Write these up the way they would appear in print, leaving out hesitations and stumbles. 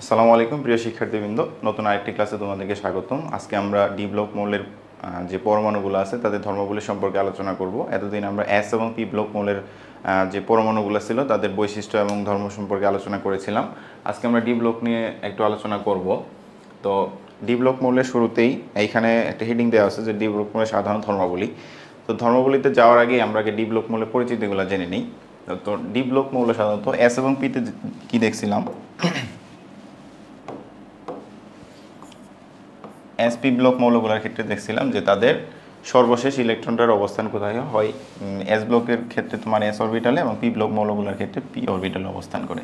আসসালামু আলাইকুম প্রিয় শিক্ষার্থীবৃন্দ, নতুন আরেকটি ক্লাসে তোমাদেরকে স্বাগতম। আজকে আমরা ডি ব্লক মৌলের যে পরমাণুগুলো আছে তাদের ধর্মগুলি সম্পর্কে আলোচনা করব। এতদিন আমরা এস এবং পি ব্লক মৌলের যে পরমাণুগুলো ছিল তাদের বৈশিষ্ট্য এবং ধর্ম সম্পর্কে আলোচনা করেছিলাম। আজকে আমরা ডি ব্লক নিয়ে একটু আলোচনা করব। তো ডি ব্লক মৌলের শুরুতেই এইখানে একটা হেডিং দেওয়া আছে যে ডি ব্লক মৌলের সাধারণ ধর্মাবলী। তো ধর্মাবলীতে যাওয়ার আগে আমরা আগে ডি ব্লক মৌলের পরিচিতিগুলো জেনে নিই। তো ডি ব্লক মৌল সাধারণত এস এবং পিতে কি দেখছিলাম, এসপি ব্লক মৌলগুলোর ক্ষেত্রে দেখছিলাম যে তাদের সর্বশেষ ইলেকট্রনটার অবস্থান কোথায় হয়। এস ব্লকের ক্ষেত্রে তোমার এস অরবিটালে এবং পি ব্লক মৌলগুলোর ক্ষেত্রে পি অরবিটালে অবস্থান করে।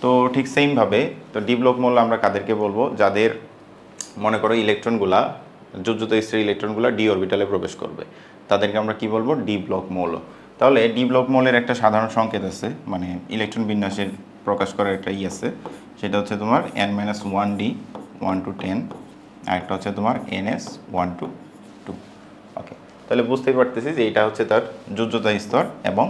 তো ঠিক সেমভাবে তো ডি ব্লক মৌল আমরা কাদেরকে বলবো, যাদের মনে করো ইলেকট্রনগুলা যোজ্যতা স্তরের ইলেকট্রনগুলো ডি অরবিটালে প্রবেশ করবে, তাদেরকে আমরা কি বলবো, ডি ব্লক মৌল। তাহলে ডি ব্লক মৌলের একটা সাধারণ সংকেত আছে, মানে ইলেকট্রন বিন্যাসের প্রকাশ করার একটা আছে, সেটা হচ্ছে তোমার n-1d 1 to 10, আর একটা হচ্ছে তোমার ns 1 to 2। ওকে, তাহলে বুঝতেই পারতেছি যে এটা হচ্ছে তার যোজ্যতা স্তর এবং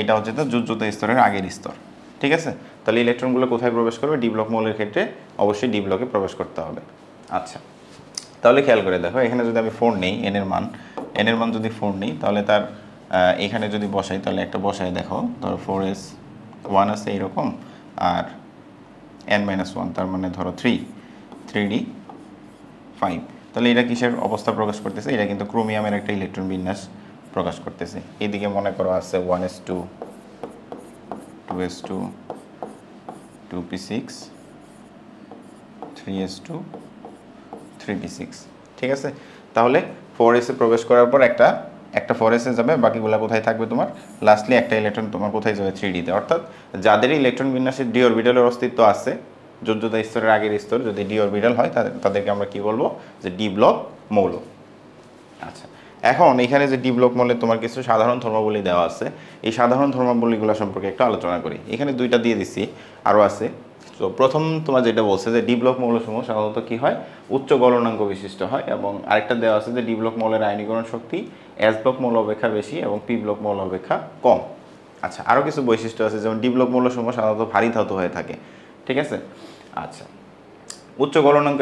এটা হচ্ছে তার যোজ্যতা স্তরের আগের স্তর। ঠিক আছে, তাহলে ইলেকট্রনগুলো কোথায় প্রবেশ করবে, ডি ব্লক মৌলের ক্ষেত্রে অবশ্যই ডি ব্লকে প্রবেশ করতে হবে। আচ্ছা, তাহলে খেয়াল করে দেখো, এখানে যদি আমি 4 নেই, এনের মান যদি 4 নেই, তাহলে তার এখানে যদি বসাই, তাহলে একটা বসায় দেখো, ধরো 4s1 আছে এইরকম, আর n-1 তার মানে ধরো 3d 5। তাহলে এটা কিসের অবস্থা প্রকাশ করতেছে, এটা কিন্তু ক্রোমিয়ামের একটা ইলেকট্রন বিন্যাস প্রকাশ করতেছে। এইদিকে মনে করো আছে 1s2 2s2 2p6 3s2 3p6। ঠিক আছে, তাহলে 4s এ প্রবেশ করার পর একটা 4s এ যাবে, বাকিগুলো কোথায় থাকবে তোমার, লাস্টলি একটা ইলেকট্রন তোমার কোথায় যাবে, 3d তে। অর্থাৎ যাদের ইলেকট্রন বিন্যাসের ডি অরবিটালের অস্তিত্ব আছে, যোজ্যতা স্তরের আগের স্তর যদি ডি অরবিটাল হয়, তাদেরকে আমরা কি বলবো, যে ডি ব্লক মৌল। আচ্ছা, এখন এখানে যে ডি ব্লক মৌলের তোমার কিছু সাধারণ ধর্মাবলী দেওয়া আছে, এই সাধারণ ধর্মাবলীগুলো সম্পর্কে একটু আলোচনা করি। এখানে দুইটা দিয়ে দিচ্ছি, আরও আছে। তো প্রথম তোমার যেটা বলছে যে ডি ব্লক মৌলসমূহ সাধারণত কি হয়, উচ্চ গলনাঙ্ক বিশিষ্ট হয়, এবং আরেকটা দেওয়া আছে যে ডি ব্লক মৌলের আয়নীকরণ শক্তি এস ব্লক মৌল অপেক্ষা বেশি এবং পি ব্লক মৌল অপেক্ষা কম। আচ্ছা, আরও কিছু বৈশিষ্ট্য আছে, যেমন ডি ব্লক মৌলসমূহ সাধারণত ভারী ধাতু হয়ে থাকে। ঠিক আছে, আচ্ছা, উচ্চ গলনাঙ্ক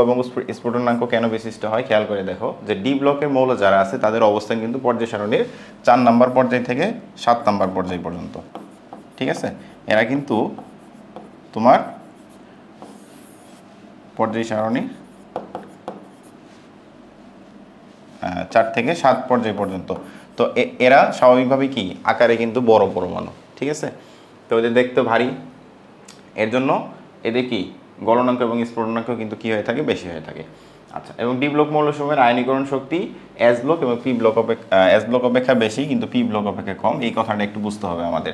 এবং স্ফুটনাঙ্ক কেন বিশিষ্ট হয়, খেয়াল করে দেখো যে ডি ব্লকের মৌল যারা আছে তাদের অবস্থান কিন্তু পর্যায় সারণীর 4 নম্বর পর্যায় থেকে 7 নম্বর পর্যায় পর্যন্ত। ঠিক আছে, এরা কিন্তু তোমার পর্যায় সারণী 4 থেকে 7 পর্যায় পর্যন্ত। তো এরা স্বাভাবিকভাবে কি আকারে কিন্তু বড় পরমাণু। ঠিক আছে, তো ওদের দেখতে ভারী, এর জন্য এদের কি গলনাঙ্ক এবং স্ফুটনাঙ্ক কিন্তু কি হয়ে থাকে, বেশি হয়ে থাকে। আচ্ছা, এবং ডি ব্লক মৌলসমূহের আয়নীকরণ শক্তি এস ব্লক এবং এস ব্লক অপেক্ষা বেশি কিন্তু পি ব্লক অপেক্ষা কম। এই কথাটা একটু বুঝতে হবে আমাদের।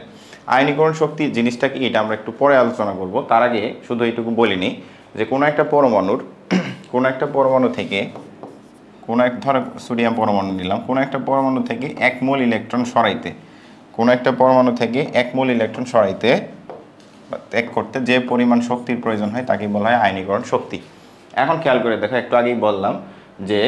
আয়নীকরণ শক্তি জিনিসটা কি, এটা আমরা একটু পরে আলোচনা করব। তার আগে শুধু এইটুকু বলিনি যে কোনো একটা পরমাণু থেকে ধরো সোডিয়াম পরমাণু নিলাম, কোনো একটা পরমাণু থেকে 1 মোল ইলেকট্রন সরাইতে ত্যাগ করতে যে পরিমাণ শক্তির প্রয়োজন হয় তাকে বলা হয় আয়নীকরণ শক্তি। এখন খেয়াল করে দেখো, একটু আগেই বললাম যে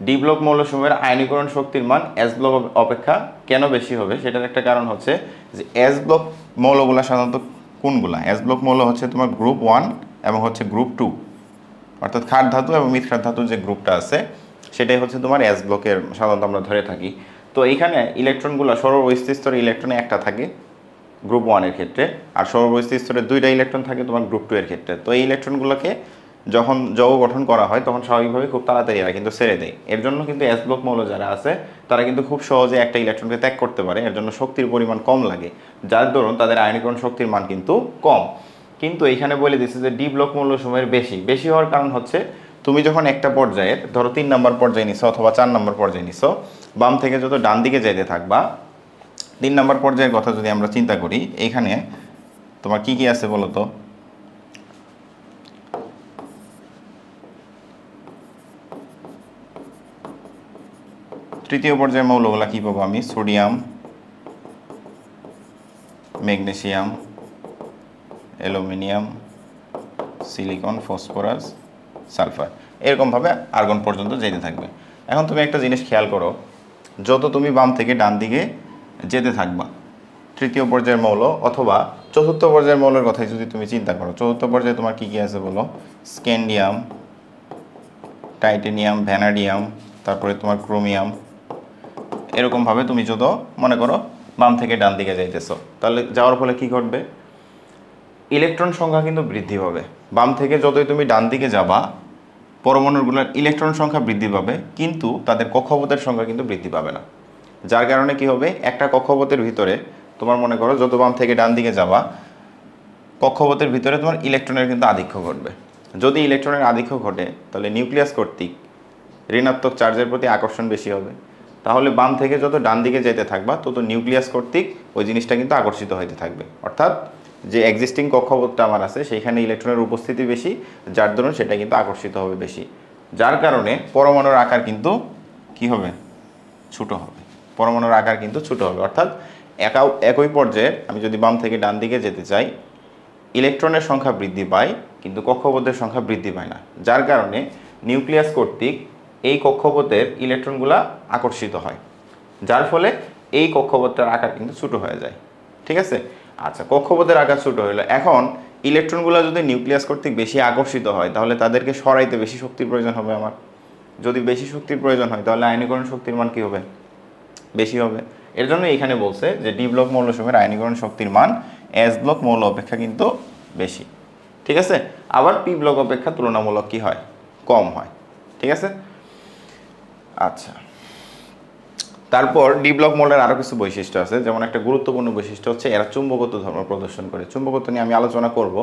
ডি ব্লক মৌলসমূহের আয়নীকরণ শক্তির মান এস ব্লক অপেক্ষা কেন বেশি হবে, সেটার একটা কারণ হচ্ছে যে এস ব্লক মৌলগুলো সাধারণত কোনগুলা, এস ব্লক মৌল হচ্ছে তোমার গ্রুপ 1 এবং হচ্ছে গ্রুপ 2, অর্থাৎ ক্ষার ধাতু এবং মৃৎক্ষার ধাতুর যে গ্রুপটা আছে সেটাই হচ্ছে তোমার এস ব্লকের সাধারণত আমরা ধরে থাকি। তো এইখানে ইলেকট্রনগুলো সর্বস্থিত স্তরে ইলেকট্রনে একটা থাকে গ্রুপ 1 এর ক্ষেত্রে, আর সর্বস্থিত স্তরে 2টা ইলেকট্রন থাকে তোমার গ্রুপ 2 এর ক্ষেত্রে। তো এই ইলেকট্রনগুলোকে যখন যৌগ গঠন করা হয় তখন স্বাভাবিকভাবে খুব তাড়াতাড়ি এরা কিন্তু ছেড়ে দেয়। এর জন্য কিন্তু এস ব্লক মৌল যারা আছে তারা কিন্তু খুব সহজে একটা ইলেকট্রনকে ত্যাগ করতে পারে, এর জন্য শক্তির পরিমাণ কম লাগে, যার দরুন তাদের আয়নীকরণ শক্তির মান কিন্তু কম। কিন্তু এইখানে বলে দিচ্ছে যে ডি ব্লক মৌলসমূহের বেশি হওয়ার কারণ হচ্ছে, তুমি যখন একটা পর্যায়ের ধরো 3 নম্বর পর্যায়ে নিছো অথবা 4 নম্বর পর্যায়ে নিছো, বাম থেকে যত ডান দিকে যেতে থাকবা, 3 নম্বর পর্যায়ের কথা যদি আমরা চিন্তা করি, এইখানে তোমার কি কি আছে বলো তো, তৃতীয় পর্যায়ের মৌলগুলা কি পাবো আমি, sodium, magnesium, aluminium, silicon, phosphorus, sulphur, এরকমভাবে আর্গন পর্যন্ত যেতে থাকবে। এখন তুমি একটা জিনিস খেয়াল করো, যত তুমি বাম থেকে ডান দিকে যেতে থাকবা, তৃতীয় পর্যায়ের মৌল অথবা চতুর্থ পর্যায়ের মৌলের কথাই যদি তুমি চিন্তা করো, চতুর্থ পর্যায়ে তোমার কি কি আছে বলো? স্ক্যান্ডিয়াম, টাইটেনিয়াম, ভ্যানাডিয়াম, তারপরে তোমার ক্রোমিয়াম। এরকমভাবে তুমি যত মনে করো বাম থেকে ডান দিকে যাইতেছো, তাহলে যাওয়ার ফলে কি ঘটবে? ইলেকট্রন সংখ্যা কিন্তু বৃদ্ধি পাবে। বাম থেকে যতই তুমি ডান দিকে যাবা পরমাণুগুলোর ইলেকট্রন সংখ্যা বৃদ্ধি পাবে, কিন্তু তাদের কক্ষপথের সংখ্যা কিন্তু বৃদ্ধি পাবে না। যার কারণে কি হবে? একটা কক্ষপথের ভিতরে তোমার মনে করো যত বাম থেকে ডান দিকে যাবা কক্ষপথের ভিতরে তোমার ইলেকট্রনের কিন্তু আধিক্য ঘটবে। যদি ইলেকট্রনের আধিক্য ঘটে তাহলে নিউক্লিয়াস কর্তৃক ঋণাত্মক চার্জের প্রতি আকর্ষণ বেশি হবে। তাহলে বাম থেকে যত ডান দিকে যেতে থাকবা তত নিউক্লিয়াস কর্তৃক ওই জিনিসটা কিন্তু আকর্ষিত হতে থাকবে। অর্থাৎ যে এক্সিস্টিং কক্ষপথটা আমার আছে সেইখানে ইলেকট্রনের উপস্থিতি বেশি, যার দরুন সেটা কিন্তু আকর্ষিত হবে বেশি। যার কারণে পরমাণুর আকার কিন্তু কি হবে? ছোট হবে। পরমাণুর আকার কিন্তু ছোট হবে। অর্থাৎ একই পর্যায়ে আমি যদি বাম থেকে ডান দিকে যেতে চাই ইলেকট্রনের সংখ্যা বৃদ্ধি পায় কিন্তু কক্ষপথের সংখ্যা বৃদ্ধি পায় না। যার কারণে নিউক্লিয়াস কর্তৃক এই কক্ষপথের ইলেকট্রনগুলা আকর্ষিত হয়, যার ফলে এই কক্ষপথটার আকার কিন্তু ছোট হয়ে যায়। ঠিক আছে? আচ্ছা, কক্ষপথের আকার ছোট হলো। এখন ইলেকট্রনগুলো যদি নিউক্লিয়াস কর্তৃক বেশি আকর্ষিত হয় তাহলে তাদেরকে সরাইতে বেশি শক্তির প্রয়োজন হবে আমার। যদি বেশি শক্তির প্রয়োজন হয় তাহলে আয়নীকরণ শক্তির মান কী হবে? বেশি হবে। এর জন্য এখানে বলছে যে ডি ব্লক মৌলসমূহের আয়নীকরণ শক্তির মান এস ব্লক মৌল অপেক্ষা কিন্তু বেশি। ঠিক আছে? আবার পি ব্লক অপেক্ষা তুলনামূলক কি হয়? কম হয়। ঠিক আছে? আচ্ছা, তারপর ডি ব্লক মৌলের আরও কিছু বৈশিষ্ট্য আছে। যেমন একটা গুরুত্বপূর্ণ বৈশিষ্ট্য হচ্ছে এরা চুম্বকত্ব ধর্ম প্রদর্শন করে। চুম্বকত্ব নিয়ে আমি আলোচনা করব।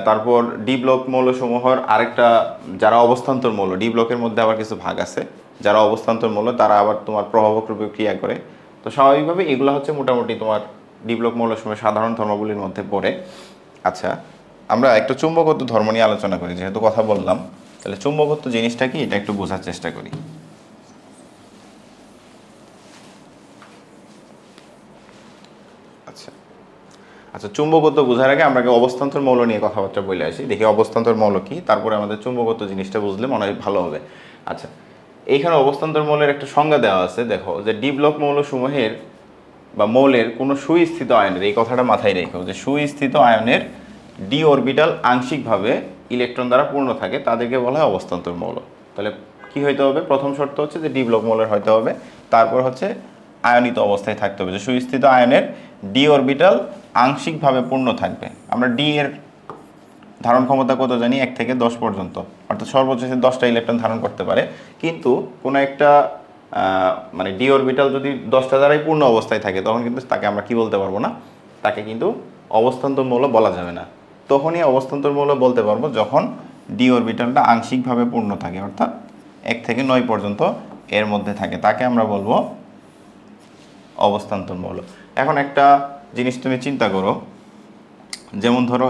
তারপর ডি ব্লক মৌলসমূহের আরেকটা যারা অবস্থান্তর মৌল, ডি ব্লকের মধ্যে আবার কিছু ভাগ আছে। যারা অবস্থান্তর মৌল তারা আবার তোমার প্রভাবক রূপে ক্রিয়া করে। তো স্বাভাবিকভাবে এগুলো হচ্ছে মোটামুটি তোমার ডি ব্লক মৌলসমূহের সাধারণ ধর্মগুলির মধ্যে পড়ে। আচ্ছা, আমরা একটু চুম্বকত্ব ধর্ম নিয়ে আলোচনা করি, যেহেতু কথা বললাম তাহলে চুম্বকত্ব জিনিসটা কি এটা একটু বোঝার চেষ্টা করি। আচ্ছা আচ্ছা, চুম্বকত্ব বোঝার আগে আমরা অবস্থান্তর মৌল নিয়ে কথাবার্তা বলে আসি। দেখি অবস্থান্তর মৌল কি, তারপরে আমাদের চুম্বকত্ব জিনিসটা বুঝলে মনে হয় ভালো হবে। আচ্ছা, এইখানে অবস্থান্তর মৌলের একটা সংজ্ঞা দেওয়া আছে। দেখো যে ডি ব্লক মৌলসমূহের বা মৌলের কোনো সুস্থিত আয়নের, এই কথাটা মাথায় রেখো যে সুস্থিত আয়নের ডি অরবিটাল আংশিকভাবে ইলেকট্রন দ্বারা পূর্ণ থাকে তাদেরকে বলা হয় অবস্থান্তর মৌল। তাহলে কি হইতে হবে? প্রথম শর্ত হচ্ছে যে ডি ব্লক মৌলের হইতে হবে, তারপর হচ্ছে আয়নিত অবস্থায় থাকতে হবে, যে সুস্থিত আয়নের ডি অরবিটাল আংশিকভাবে পূর্ণ থাকবে। আমরা ডি এর ধারণ ক্ষমতা কত জানি? 1 থেকে 10 পর্যন্ত, অর্থাৎ সর্বোচ্চ 10টা ইলেকট্রন ধারণ করতে পারে। কিন্তু কোনো একটা মানে ডি অরবিটাল যদি 10টা দ্বারাই পূর্ণ অবস্থায় থাকে তখন কিন্তু তাকে আমরা কি বলতে পারবো না, তাকে কিন্তু অবস্থান্তর মৌল বলা যাবে না। তখনই অবস্থান্তর মৌল বলতে পারবো যখন ডি অরবিটালটা আংশিকভাবে পূর্ণ থাকে, অর্থাৎ 1 থেকে 9 পর্যন্ত এর মধ্যে থাকে, তাকে আমরা বলবো অবস্থান্তর মৌল। এখন একটা জিনিস তুমি চিন্তা করো, যেমন ধরো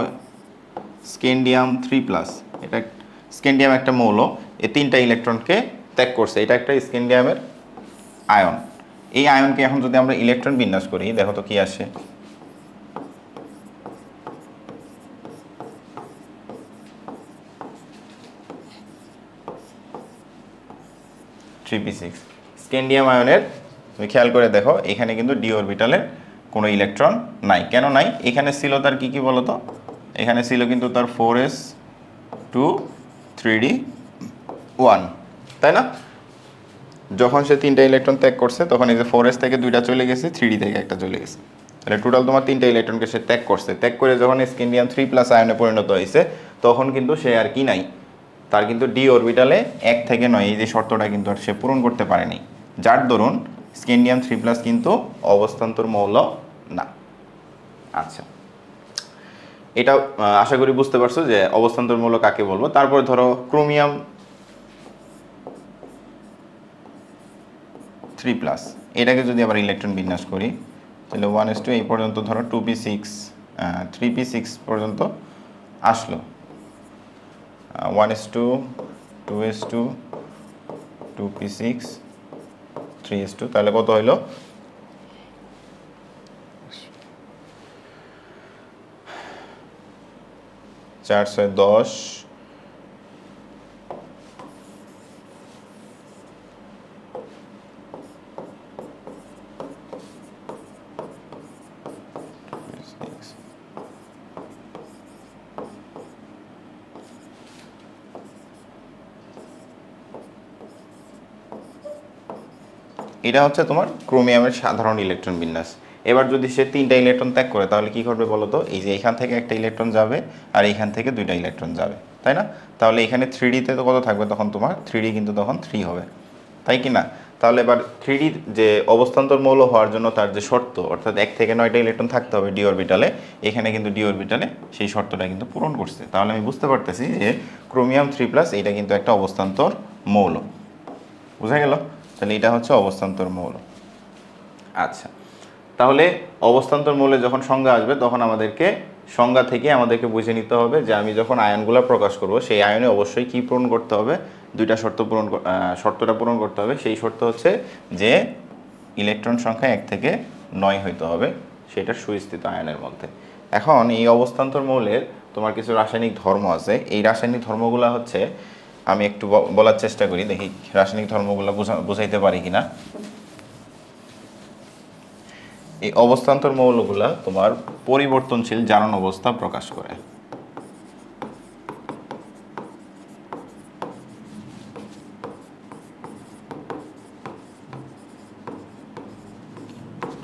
স্ক্যান্ডিয়াম 3+, এটা স্ক্যান্ডিয়াম একটা মৌল, এই 3টা ইলেকট্রনকে ত্যাগ করছে, এটা একটা স্ক্যান্ডিয়ামের আয়ন। এই আয়নকে এখন যদি আমরা ইলেকট্রন বিন্যাস করি, দেখো তো কি আসে। স্ক্যান্ডিয়াম আয়নের তুমি খেয়াল করে দেখো এখানে কিন্তু ডি অরবিটালের কোনো ইলেকট্রন নাই। কেন নাই? এখানে ছিল তার কি কি বলতো? এখানে ছিল কিন্তু তার 4s2 3d1, তাই না? যখন সে 3টা ইলেকট্রন ত্যাগ করছে তখন এই যে 4s থেকে 2টা চলে গেছে, 3d থেকে একটা চলে গেছে। তাহলে টোটাল তোমার 3টা ইলেকট্রনকে সে ত্যাগ করছে। ত্যাগ করে যখন স্ক্যান্ডিয়াম 3+ আয়নে পরিণত হয়েছে তখন কিন্তু সে আর কি নাই, তার কিন্তু ডি অরবিটালে 1 থেকে 9 এই যে শর্তটা কিন্তু আর সে পূরণ করতে পারেনি, যার দরুন স্ক্যান্ডিয়াম 3+ কিন্তু অবস্থান্তর মৌল না। আচ্ছা, এটা আশা করি বুঝতে পারছো যে অবস্থান্তর মৌল কাকে বলবো। তারপরে ধরো ক্রোমিয়াম 3+, এটাকে যদি আবার ইলেকট্রন বিন্যাস করি তাহলে 1s2 এই পর্যন্ত ধরো 2p6 3p6 পর্যন্ত আসলো। 1s2 2s2 2p6 3s2, তাহলে কত হইলো? 4 6 10 6 এটা হচ্ছে তোমার ক্রোমিয়ামের সাধারণ ইলেকট্রন বিন্যাস। এবার যদি সে 3টা ইলেকট্রন ত্যাগ করে তাহলে কি করবে বলো তো? এই যে এখান থেকে একটা ইলেকট্রন যাবে আর এইখান থেকে 2টা ইলেকট্রন যাবে, তাই না? তাহলে এখানে 3D-তে তো কত থাকবে তখন? তোমার 3D কিন্তু তখন 3 হবে, তাই কি না? তাহলে এবার 3D যে অবস্থান্তর মৌল হওয়ার জন্য তার যে শর্ত, অর্থাৎ 1 থেকে 9টা ইলেকট্রন থাকতে হবে ডি অরবিটালে, এখানে কিন্তু ডি অরবিটালে সেই শর্তটা কিন্তু পূরণ করছে। তাহলে আমি বুঝতে পারতেছি যে ক্রোমিয়াম 3+ এটা কিন্তু একটা অবস্থান্তর মৌল। বোঝা গেল? তাহলে এটা হচ্ছে অবস্থান্তর মৌল। আচ্ছা, তাহলে অবস্থান্তর মৌলের যখন সংজ্ঞা আসবে তখন আমাদেরকে সংজ্ঞা থেকে আমাদেরকে বুঝে নিতে হবে যে আমি যখন আয়নগুলো প্রকাশ করব সেই আয়নে অবশ্যই কি পূরণ করতে হবে? 2টা শর্ত শর্তটা পূরণ করতে হবে। সেই শর্ত হচ্ছে যে ইলেকট্রন সংখ্যা 1 থেকে 9 হইতে হবে সেটার সুস্থিত আয়নের মধ্যে। এখন এই অবস্থান্তর মৌলের তোমার কিছু রাসায়নিক ধর্ম আছে। এই রাসায়নিক ধর্মগুলো হচ্ছে, আমি একটু বলার চেষ্টা করি, দেখি রাসায়নিক ধর্মগুলো বুঝাইতে পারি কিনা। এই অবস্থান্তর মৌলগুলা তোমার পরিবর্তনশীল জারণ অবস্থা প্রকাশ করে।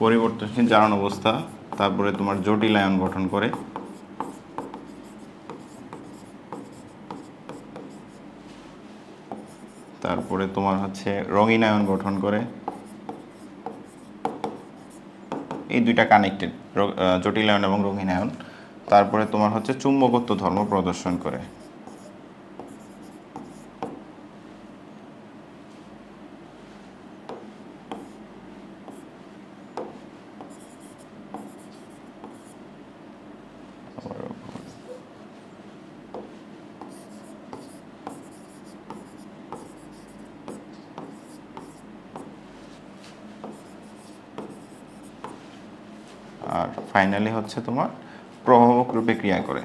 পরিবর্তনশীল জারণ অবস্থা, তারপরে তোমার জটিল আয়ন গঠন করে, তারপরে তোমার হচ্ছে রঙিন আয়ন গঠন করে। এই 2টা কানেক্টেড, জটিল আয়ন এবং রঙিন আয়ন। তারপরে তোমার হচ্ছে চুম্বকত্ব ধর্ম প্রদর্শন করে। আর ফাইনালি হচ্ছে তোমার প্রভাবক রূপে ক্রিয়া করে।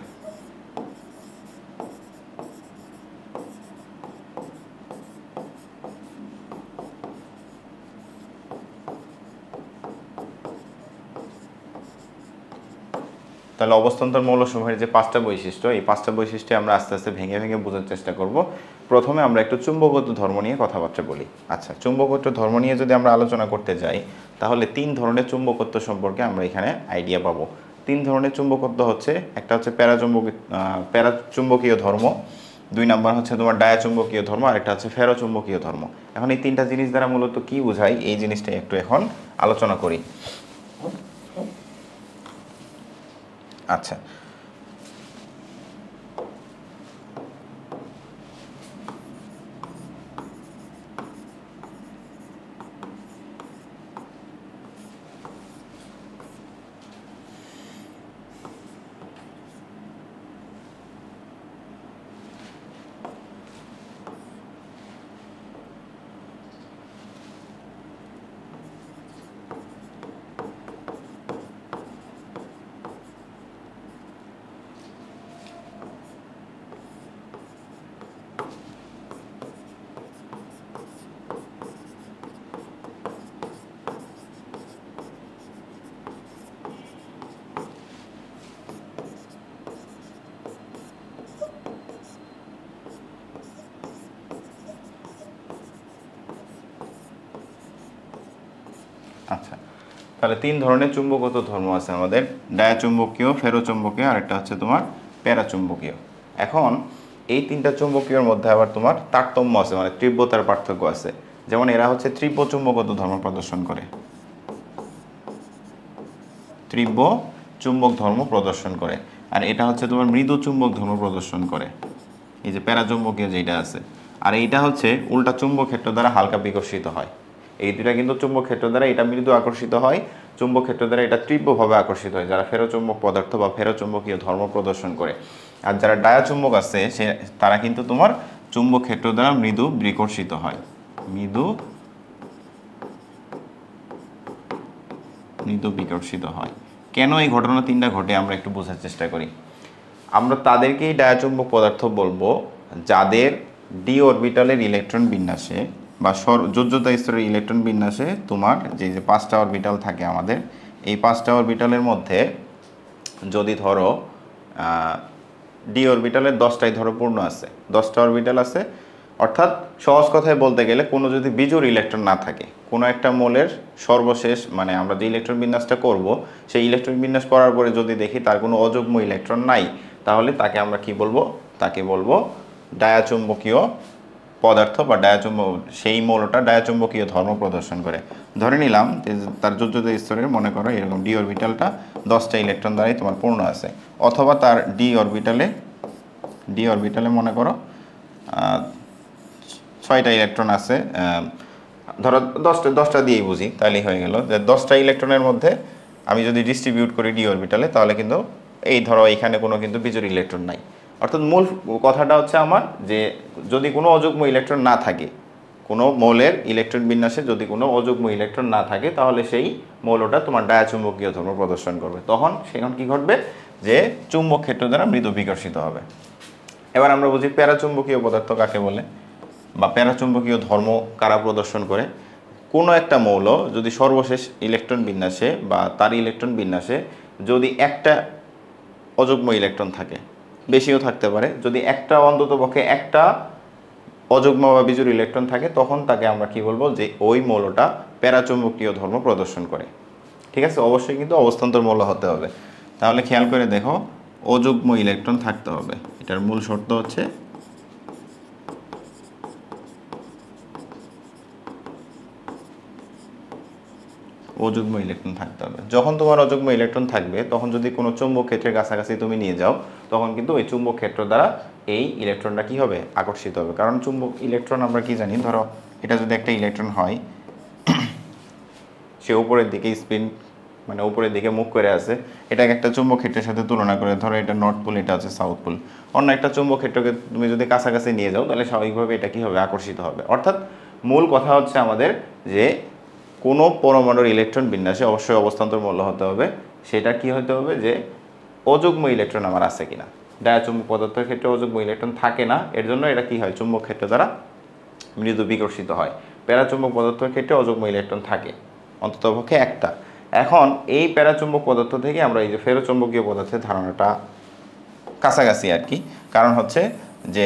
তাহলে অবস্থান্তর মৌলসমূহের যে 5টা বৈশিষ্ট্য, এই 5টা বৈশিষ্ট্য আমরা আস্তে আস্তে ভেঙে ভেঙে বোঝার চেষ্টা করব। প্রথমে আমরা একটু চুম্বকত্ব ধর্ম নিয়ে কথাবার্তা বলি। আচ্ছা, চুম্বকত্ব ধর্ম নিয়ে যদি আমরা আলোচনা করতে যাই তাহলে 3 ধরনের চুম্বকত্ব সম্পর্কে আমরা এখানে আইডিয়া পাবো। 3 ধরনের চুম্বকত্ব হচ্ছে, একটা হচ্ছে প্যারাচুম্বকীয় ধর্ম, 2 নাম্বার হচ্ছে তোমার ডায়াচুম্বকীয় ধর্ম, আর একটা হচ্ছে ফেরোচুম্বকীয় ধর্ম। এখন এই 3টা জিনিস দ্বারা মূলত কি বোঝায় এই জিনিসটা একটু এখন আলোচনা করি। আচ্ছা, আচ্ছা, তাহলে 3 ধরনের চুম্বকত্ব ধর্ম আছে আমাদের, ডায়াচুম্বকীয়, ফেরোচুম্বকীয়, আর একটা হচ্ছে তোমার প্যারাচুম্বকীয়। এখন এই 3টা চুম্বকীয়র মধ্যে আবার তোমার তারতম্য আছে, মানে তীব্রতার পার্থক্য আছে। যেমন এরা হচ্ছে তীব্র চুম্বকত্ব ধর্ম প্রদর্শন করে, তীব্র চুম্বক ধর্ম প্রদর্শন করে, আর এটা হচ্ছে তোমার মৃদু চুম্বক ধর্ম প্রদর্শন করে, এই যে প্যারাচুম্বকীয় যেটা আছে। আর এইটা হচ্ছে উল্টা চুম্বক ক্ষেত্র দ্বারা হালকা বিকর্ষিত হয়। এই দুটা কিন্তু চুম্বক ক্ষেত্র দ্বারা এটা মৃদু আকর্ষিত হয়, চুম্বক ক্ষেত্র দ্বারা এটা তীব্রভাবে আকর্ষিত হয়, যারা ফেরোচুম্বক পদার্থ বা ফেরোচুম্বকীয় ধর্ম প্রদর্শন করে। আর যারা ডায়াচুম্বক আছে তারা কিন্তু তোমার চুম্বক ক্ষেত্র দ্বারা মৃদু বিকর্ষিত হয়, মৃদু বিকর্ষিত হয়। কেন এই ঘটনা 3টা ঘটে আমরা একটু বোঝার চেষ্টা করি। আমরা তাদেরকেই ডায়াচুম্বক পদার্থ বলবো যাদের ডি অরবিটালের ইলেকট্রন বিন্যাসে বা যোজ্যতা স্তরের ইলেকট্রন বিন্যাসে তোমার যে 5টা অরবিটাল থাকে আমাদের, এই 5টা অরবিটালের মধ্যে যদি ধরো ডি অরবিটালের 10টাই ধরো পূর্ণ আছে, 10টা অরবিটাল আছে, অর্থাৎ সহজ কথায় বলতে গেলে কোনো যদি বিজোড় ইলেকট্রন না থাকে, কোনো একটা মোলের সর্বশেষ মানে আমরা যে ইলেকট্রন বিন্যাসটা করব সেই ইলেকট্রন বিন্যাস করার পরে যদি দেখি তার কোনো অযুগ্ম ইলেকট্রন নাই, তাহলে তাকে আমরা কি বলবো? তাকে বলবো ডায়াচুম্বকীয় পদার্থ বা সেই মৌলটা ডায়াচুম্বকীয় ধর্ম প্রদর্শন করে। ধরে নিলাম যে তার যোজ্যতা স্তরে মনে করো এরকম ডি অরবিটালটা 10টা ইলেকট্রন দ্বারাই তোমার পূর্ণ আছে, অথবা তার ডি অরবিটালে মনে করো 6টা ইলেকট্রন আছে, ধরো 10টা দিয়েই বুঝি, তাহলেই হয়ে গেল যে 10টা ইলেকট্রনের মধ্যে আমি যদি ডিস্ট্রিবিউট করি ডি অরবিটালে, তাহলে কিন্তু এই ধরো এইখানে কোনো কিন্তু বিজোড় ইলেকট্রন নাই। অর্থাৎ মূল কথাটা হচ্ছে আমার যে যদি কোনো অযুগ্ম ইলেকট্রন না থাকে, কোনো মৌলের ইলেকট্রন বিন্যাসে যদি কোনো অযুগ্ম ইলেকট্রন না থাকে, তাহলে সেই মৌলটা তোমার ডায়াচুম্বকীয় ধর্ম প্রদর্শন করবে। সেখানে কি ঘটবে? যে চুম্বক ক্ষেত্র দ্বারা মৃদু বিকর্ষিত হবে। এবার আমরা বুঝি প্যারাচুম্বকীয় পদার্থ কাকে বলে বা প্যারাচুম্বকীয় ধর্ম কারা প্রদর্শন করে। কোনো একটা মৌল যদি সর্বশেষ ইলেকট্রন বিন্যাসে বা তার ইলেকট্রন বিন্যাসে যদি একটা অযুগ্ম ইলেকট্রন থাকে, বেশিও থাকতে পারে, যদি একটা অন্ততপক্ষে একটা অযুগ্ম বা বিজোড় ইলেকট্রন থাকে, তখন তাকে আমরা কি বলবো? যে ওই মৌলটা প্যারাচুম্বকীয় ধর্ম প্রদর্শন করে। ঠিক আছে, অবশ্যই কিন্তু অবস্থান্তর মৌল হতে হবে। তাহলে খেয়াল করে দেখো, অযুগ্ম ইলেকট্রন থাকতে হবে, এটার মূল শর্ত হচ্ছে অযুগ্ম ইলেকট্রন থাকতে হবে। যখন তোমার অযুগ্ম ইলেকট্রন থাকবে, তখন যদি কোনো চুম্বক ক্ষেত্রের কাছাকাছি তুমি নিয়ে যাও, তখন কিন্তু ওই চুম্বক ক্ষেত্র দ্বারা এই ইলেকট্রনটা কি হবে? আকর্ষিত হবে। কারণ চুম্বক ইলেকট্রন আমরা কি জানি, ধরো এটা যদি একটা ইলেকট্রন হয়, সে উপরের দিকে স্পিন মানে উপরের দিকে মুখ করে আছে, এটাকে একটা চুম্বক ক্ষেত্রের সাথে তুলনা করে, ধরো এটা নর্থ পোল, এটা আছে সাউথ পোল, অন্য একটা চুম্বক ক্ষেত্রকে তুমি যদি কাছাকাছি নিয়ে যাও, তাহলে স্বাভাবিকভাবে এটা কি হবে? আকর্ষিত হবে। অর্থাৎ মূল কথা হচ্ছে আমাদের যে কোনো পরমাণুর ইলেকট্রন বিন্যাসে অবশ্যই অবস্থান্তর মৌল হতে হবে। সেটা কি হতে হবে? যে অযুগ্ম ইলেকট্রন আমার আছে কিনা। ডায়াচুম্বক পদার্থের ক্ষেত্রে অযুগ্ম ইলেকট্রন থাকে না, এর জন্য এটা কি হয়? চুম্বক ক্ষেত্র দ্বারা মৃদু বিকর্ষিত হয়। প্যারাচুম্বক পদার্থের ক্ষেত্রে অযুগ্ম ইলেকট্রন থাকে অন্ততপক্ষে একটা। এখন এই প্যারাচুম্বক পদার্থ থেকে আমরা এই যে ফেরোচুম্বকীয় পদার্থের ধারণাটা কাছাকাছি আর কি। কারণ হচ্ছে যে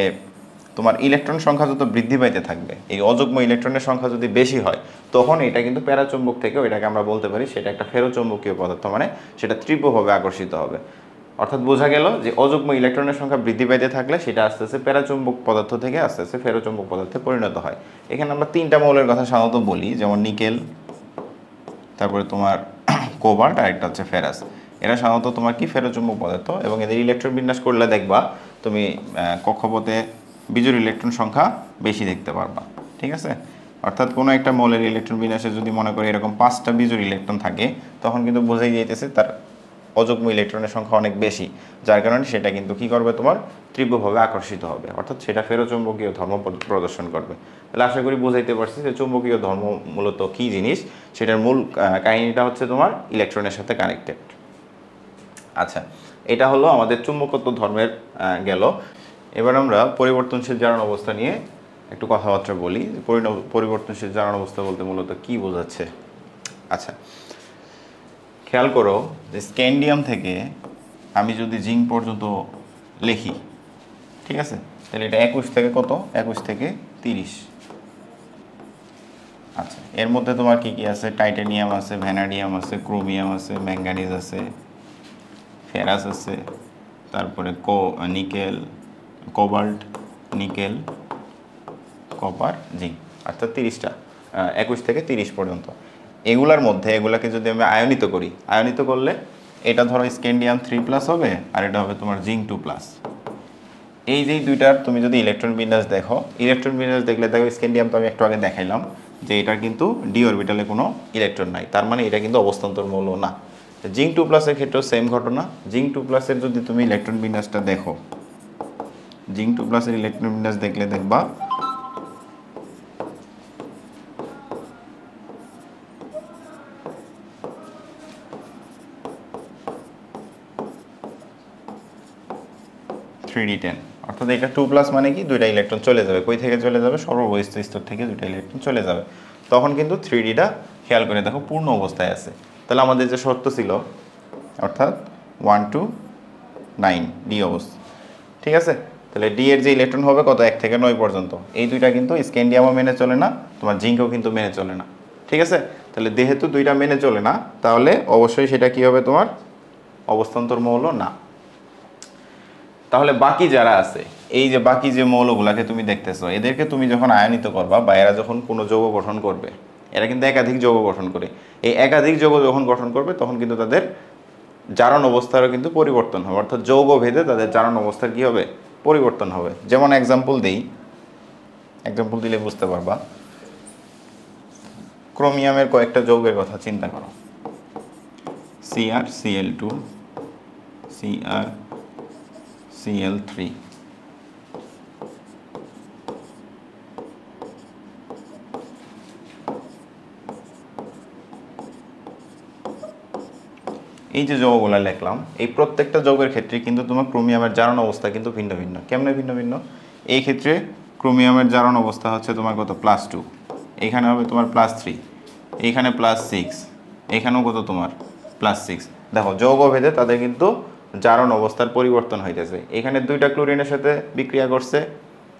তোমার ইলেকট্রন সংখ্যা যত বৃদ্ধি পাইতে থাকবে, এই অযুগ্ম ইলেকট্রনের সংখ্যা যদি বেশি হয়, তখন এটা কিন্তু প্যারাচুম্বক থেকেও এটাকে আমরা বলতে পারি সেটা একটা ফেরোচুম্বকীয় পদার্থ, মানে সেটা তীব্রভাবে আকর্ষিত হবে। অর্থাৎ বোঝা গেল যে অযুগ্ম ইলেকট্রনের সংখ্যা বৃদ্ধি পাইতে থাকলে সেটা আস্তে আস্তে প্যারাচুম্বক পদার্থ থেকে আস্তে আস্তে ফেরোচুম্বক পদার্থে পরিণত হয়। এখানে আমরা 3টা মৌলের কথা সাধারণত বলি, যেমন নিকেল, তারপরে তোমার কোবাল্ট, আর একটা হচ্ছে ফেরাস। এরা সাধারণত তোমার কি ফেরোচুম্বক পদার্থ, এবং এদের ইলেকট্রন বিন্যাস করলে দেখবা তুমি কক্ষপথে বিজোড় ইলেকট্রন সংখ্যা বেশি দেখতে পারবা। ঠিক আছে, অর্থাৎ কোনো একটা মৌলের ইলেকট্রন বিন্যাসে যদি মনে করি এরকম 5টা বিজোড় ইলেকট্রন থাকে, তখন কিন্তু বোঝাই যাইতেছে তার অযুগ্ম ইলেকট্রনের সংখ্যা অনেক বেশি, যার কারণে সেটা কিন্তু কি করবে? তোমার তীব্রভাবে আকর্ষিত হবে, অর্থাৎ সেটা ফেরোচুম্বকীয় ধর্ম প্রদর্শন করবে। তাহলে আশা করি বুঝাইতে পারছি যে চুম্বকীয় ধর্ম মূলত কী জিনিস। সেটার মূল কাহিনীটা হচ্ছে তোমার ইলেকট্রনের সাথে কানেক্টেড। আচ্ছা, এটা হলো আমাদের চুম্বকত্ব ধর্মের গেল। এবার আমরা পরিবর্তনশীল জারণ অবস্থা নিয়ে একটু কথাবার্তা বলি। পরিবর্তনশীল জারণ অবস্থা বলতে মূলত কি বোঝাচ্ছে? আচ্ছা, খেয়াল করো যে স্ক্যান্ডিয়াম থেকে আমি যদি জিঙ্ক পর্যন্ত লিখি, ঠিক আছে, তাহলে এটা 21 থেকে কত? 21 থেকে 30। আচ্ছা, এর মধ্যে তোমার কি কি আছে? টাইটানিয়াম আছে, ভ্যানাডিয়াম আছে, ক্রোমিয়াম আছে, ম্যাঙ্গানিজ আছে, ফেরাস আছে, তারপরে nickel, cobalt, nickel, copper, zinc, অর্থাৎ 30টা, 21 থেকে 30 পর্যন্ত। এগুলার মধ্যে এগুলাকে যদি আমি আয়নিত করি, আয়নিত করলে এটা ধরো স্ক্যান্ডিয়াম 3+ হবে, আর এটা হবে তোমার জিঙ্ক 2+। এই যে দুইটার তুমি যদি ইলেকট্রন বিন্যাস দেখো, ইলেকট্রন বিন্যাস দেখলে দেখো স্ক্যান্ডিয়াম তো আমি একটু আগে দেখাইলাম যে এটার কিন্তু ডি অরবিটালে কোনো ইলেকট্রন নাই, তার মানে এটা কিন্তু অবস্থান্তর মৌল না। জিঙ্ক 2+-এর ক্ষেত্রেও সেম ঘটনা। জিঙ্ক 2+-এর যদি তুমি ইলেকট্রন বিন্যাসটা দেখো, জিঙ্ক 2+-এর ইলেকট্রন বিন্যাস দেখলে দেখবা (3d10), অর্থাৎ এটা 2+ মানে কি? দুইটা ইলেকট্রন চলে যাবে। কই থেকে চলে যাবে? সর্ববহিস্থ স্তর থেকে দুইটা ইলেকট্রন চলে যাবে। তখন কিন্তু 3dটা খেয়াল করে দেখো পূর্ণ অবস্থায় আছে। তাহলে আমাদের যে শর্ত ছিল, অর্থাৎ 1 to 9 ডি অবস্থা, ঠিক আছে। তাহলে ডি এর যে ইলেকট্রন হবে কত 1 থেকে 9 পর্যন্ত, এই দুইটা কিন্তু স্ক্যান্ডিয়ামও মেনে চলে না, তোমার জিঙ্কও কিন্তু মেনে চলে না। ঠিক আছে, তাহলে যেহেতু দুইটা মেনে চলে না, তাহলে অবশ্যই সেটা কি হবে তোমার অবস্থান্তর মৌল না। তাহলে বাকি যারা আছে, এই যে বাকি যে মৌলগুলাকে তুমি দেখতেছো, এদেরকে তুমি যখন আয়নিত করবা বা এরা যখন কোনো যৌগ গঠন করবে, এরা কিন্তু একাধিক যৌগ গঠন করে, এই একাধিক যৌগ যখন গঠন করবে তখন কিন্তু তাদের জারণ অবস্থারও কিন্তু পরিবর্তন হবে, অর্থাৎ যৌগ ভেদে তাদের জারণ অবস্থার কি হবে পরিবর্তন হবে। যেমন এক্সাম্পল দিলে বুঝতে পারবা। ক্রোমিয়ামের কয়েকটা যৌগের কথা চিন্তা করো, CrCl2, CrCl3, এই যে যৌগগুলো লিখলাম, এই প্রত্যেকটা যৌগের ক্ষেত্রে কিন্তু তোমার ক্রোমিয়ামের জারণ অবস্থা কিন্তু ভিন্ন ভিন্ন। কেমনে ভিন্ন ভিন্ন? এই ক্ষেত্রে ক্রোমিয়ামের জারণ অবস্থা হচ্ছে তোমার কত +2, এইখানে হবে তোমার +3, এইখানে +6, এইখানেও কত তোমার +6। দেখো যৌগ ভেদে তাদের কিন্তু জারণ অবস্থার পরিবর্তন হইতেছে। এখানে দুইটা ক্লোরিনের সাথে বিক্রিয়া করছে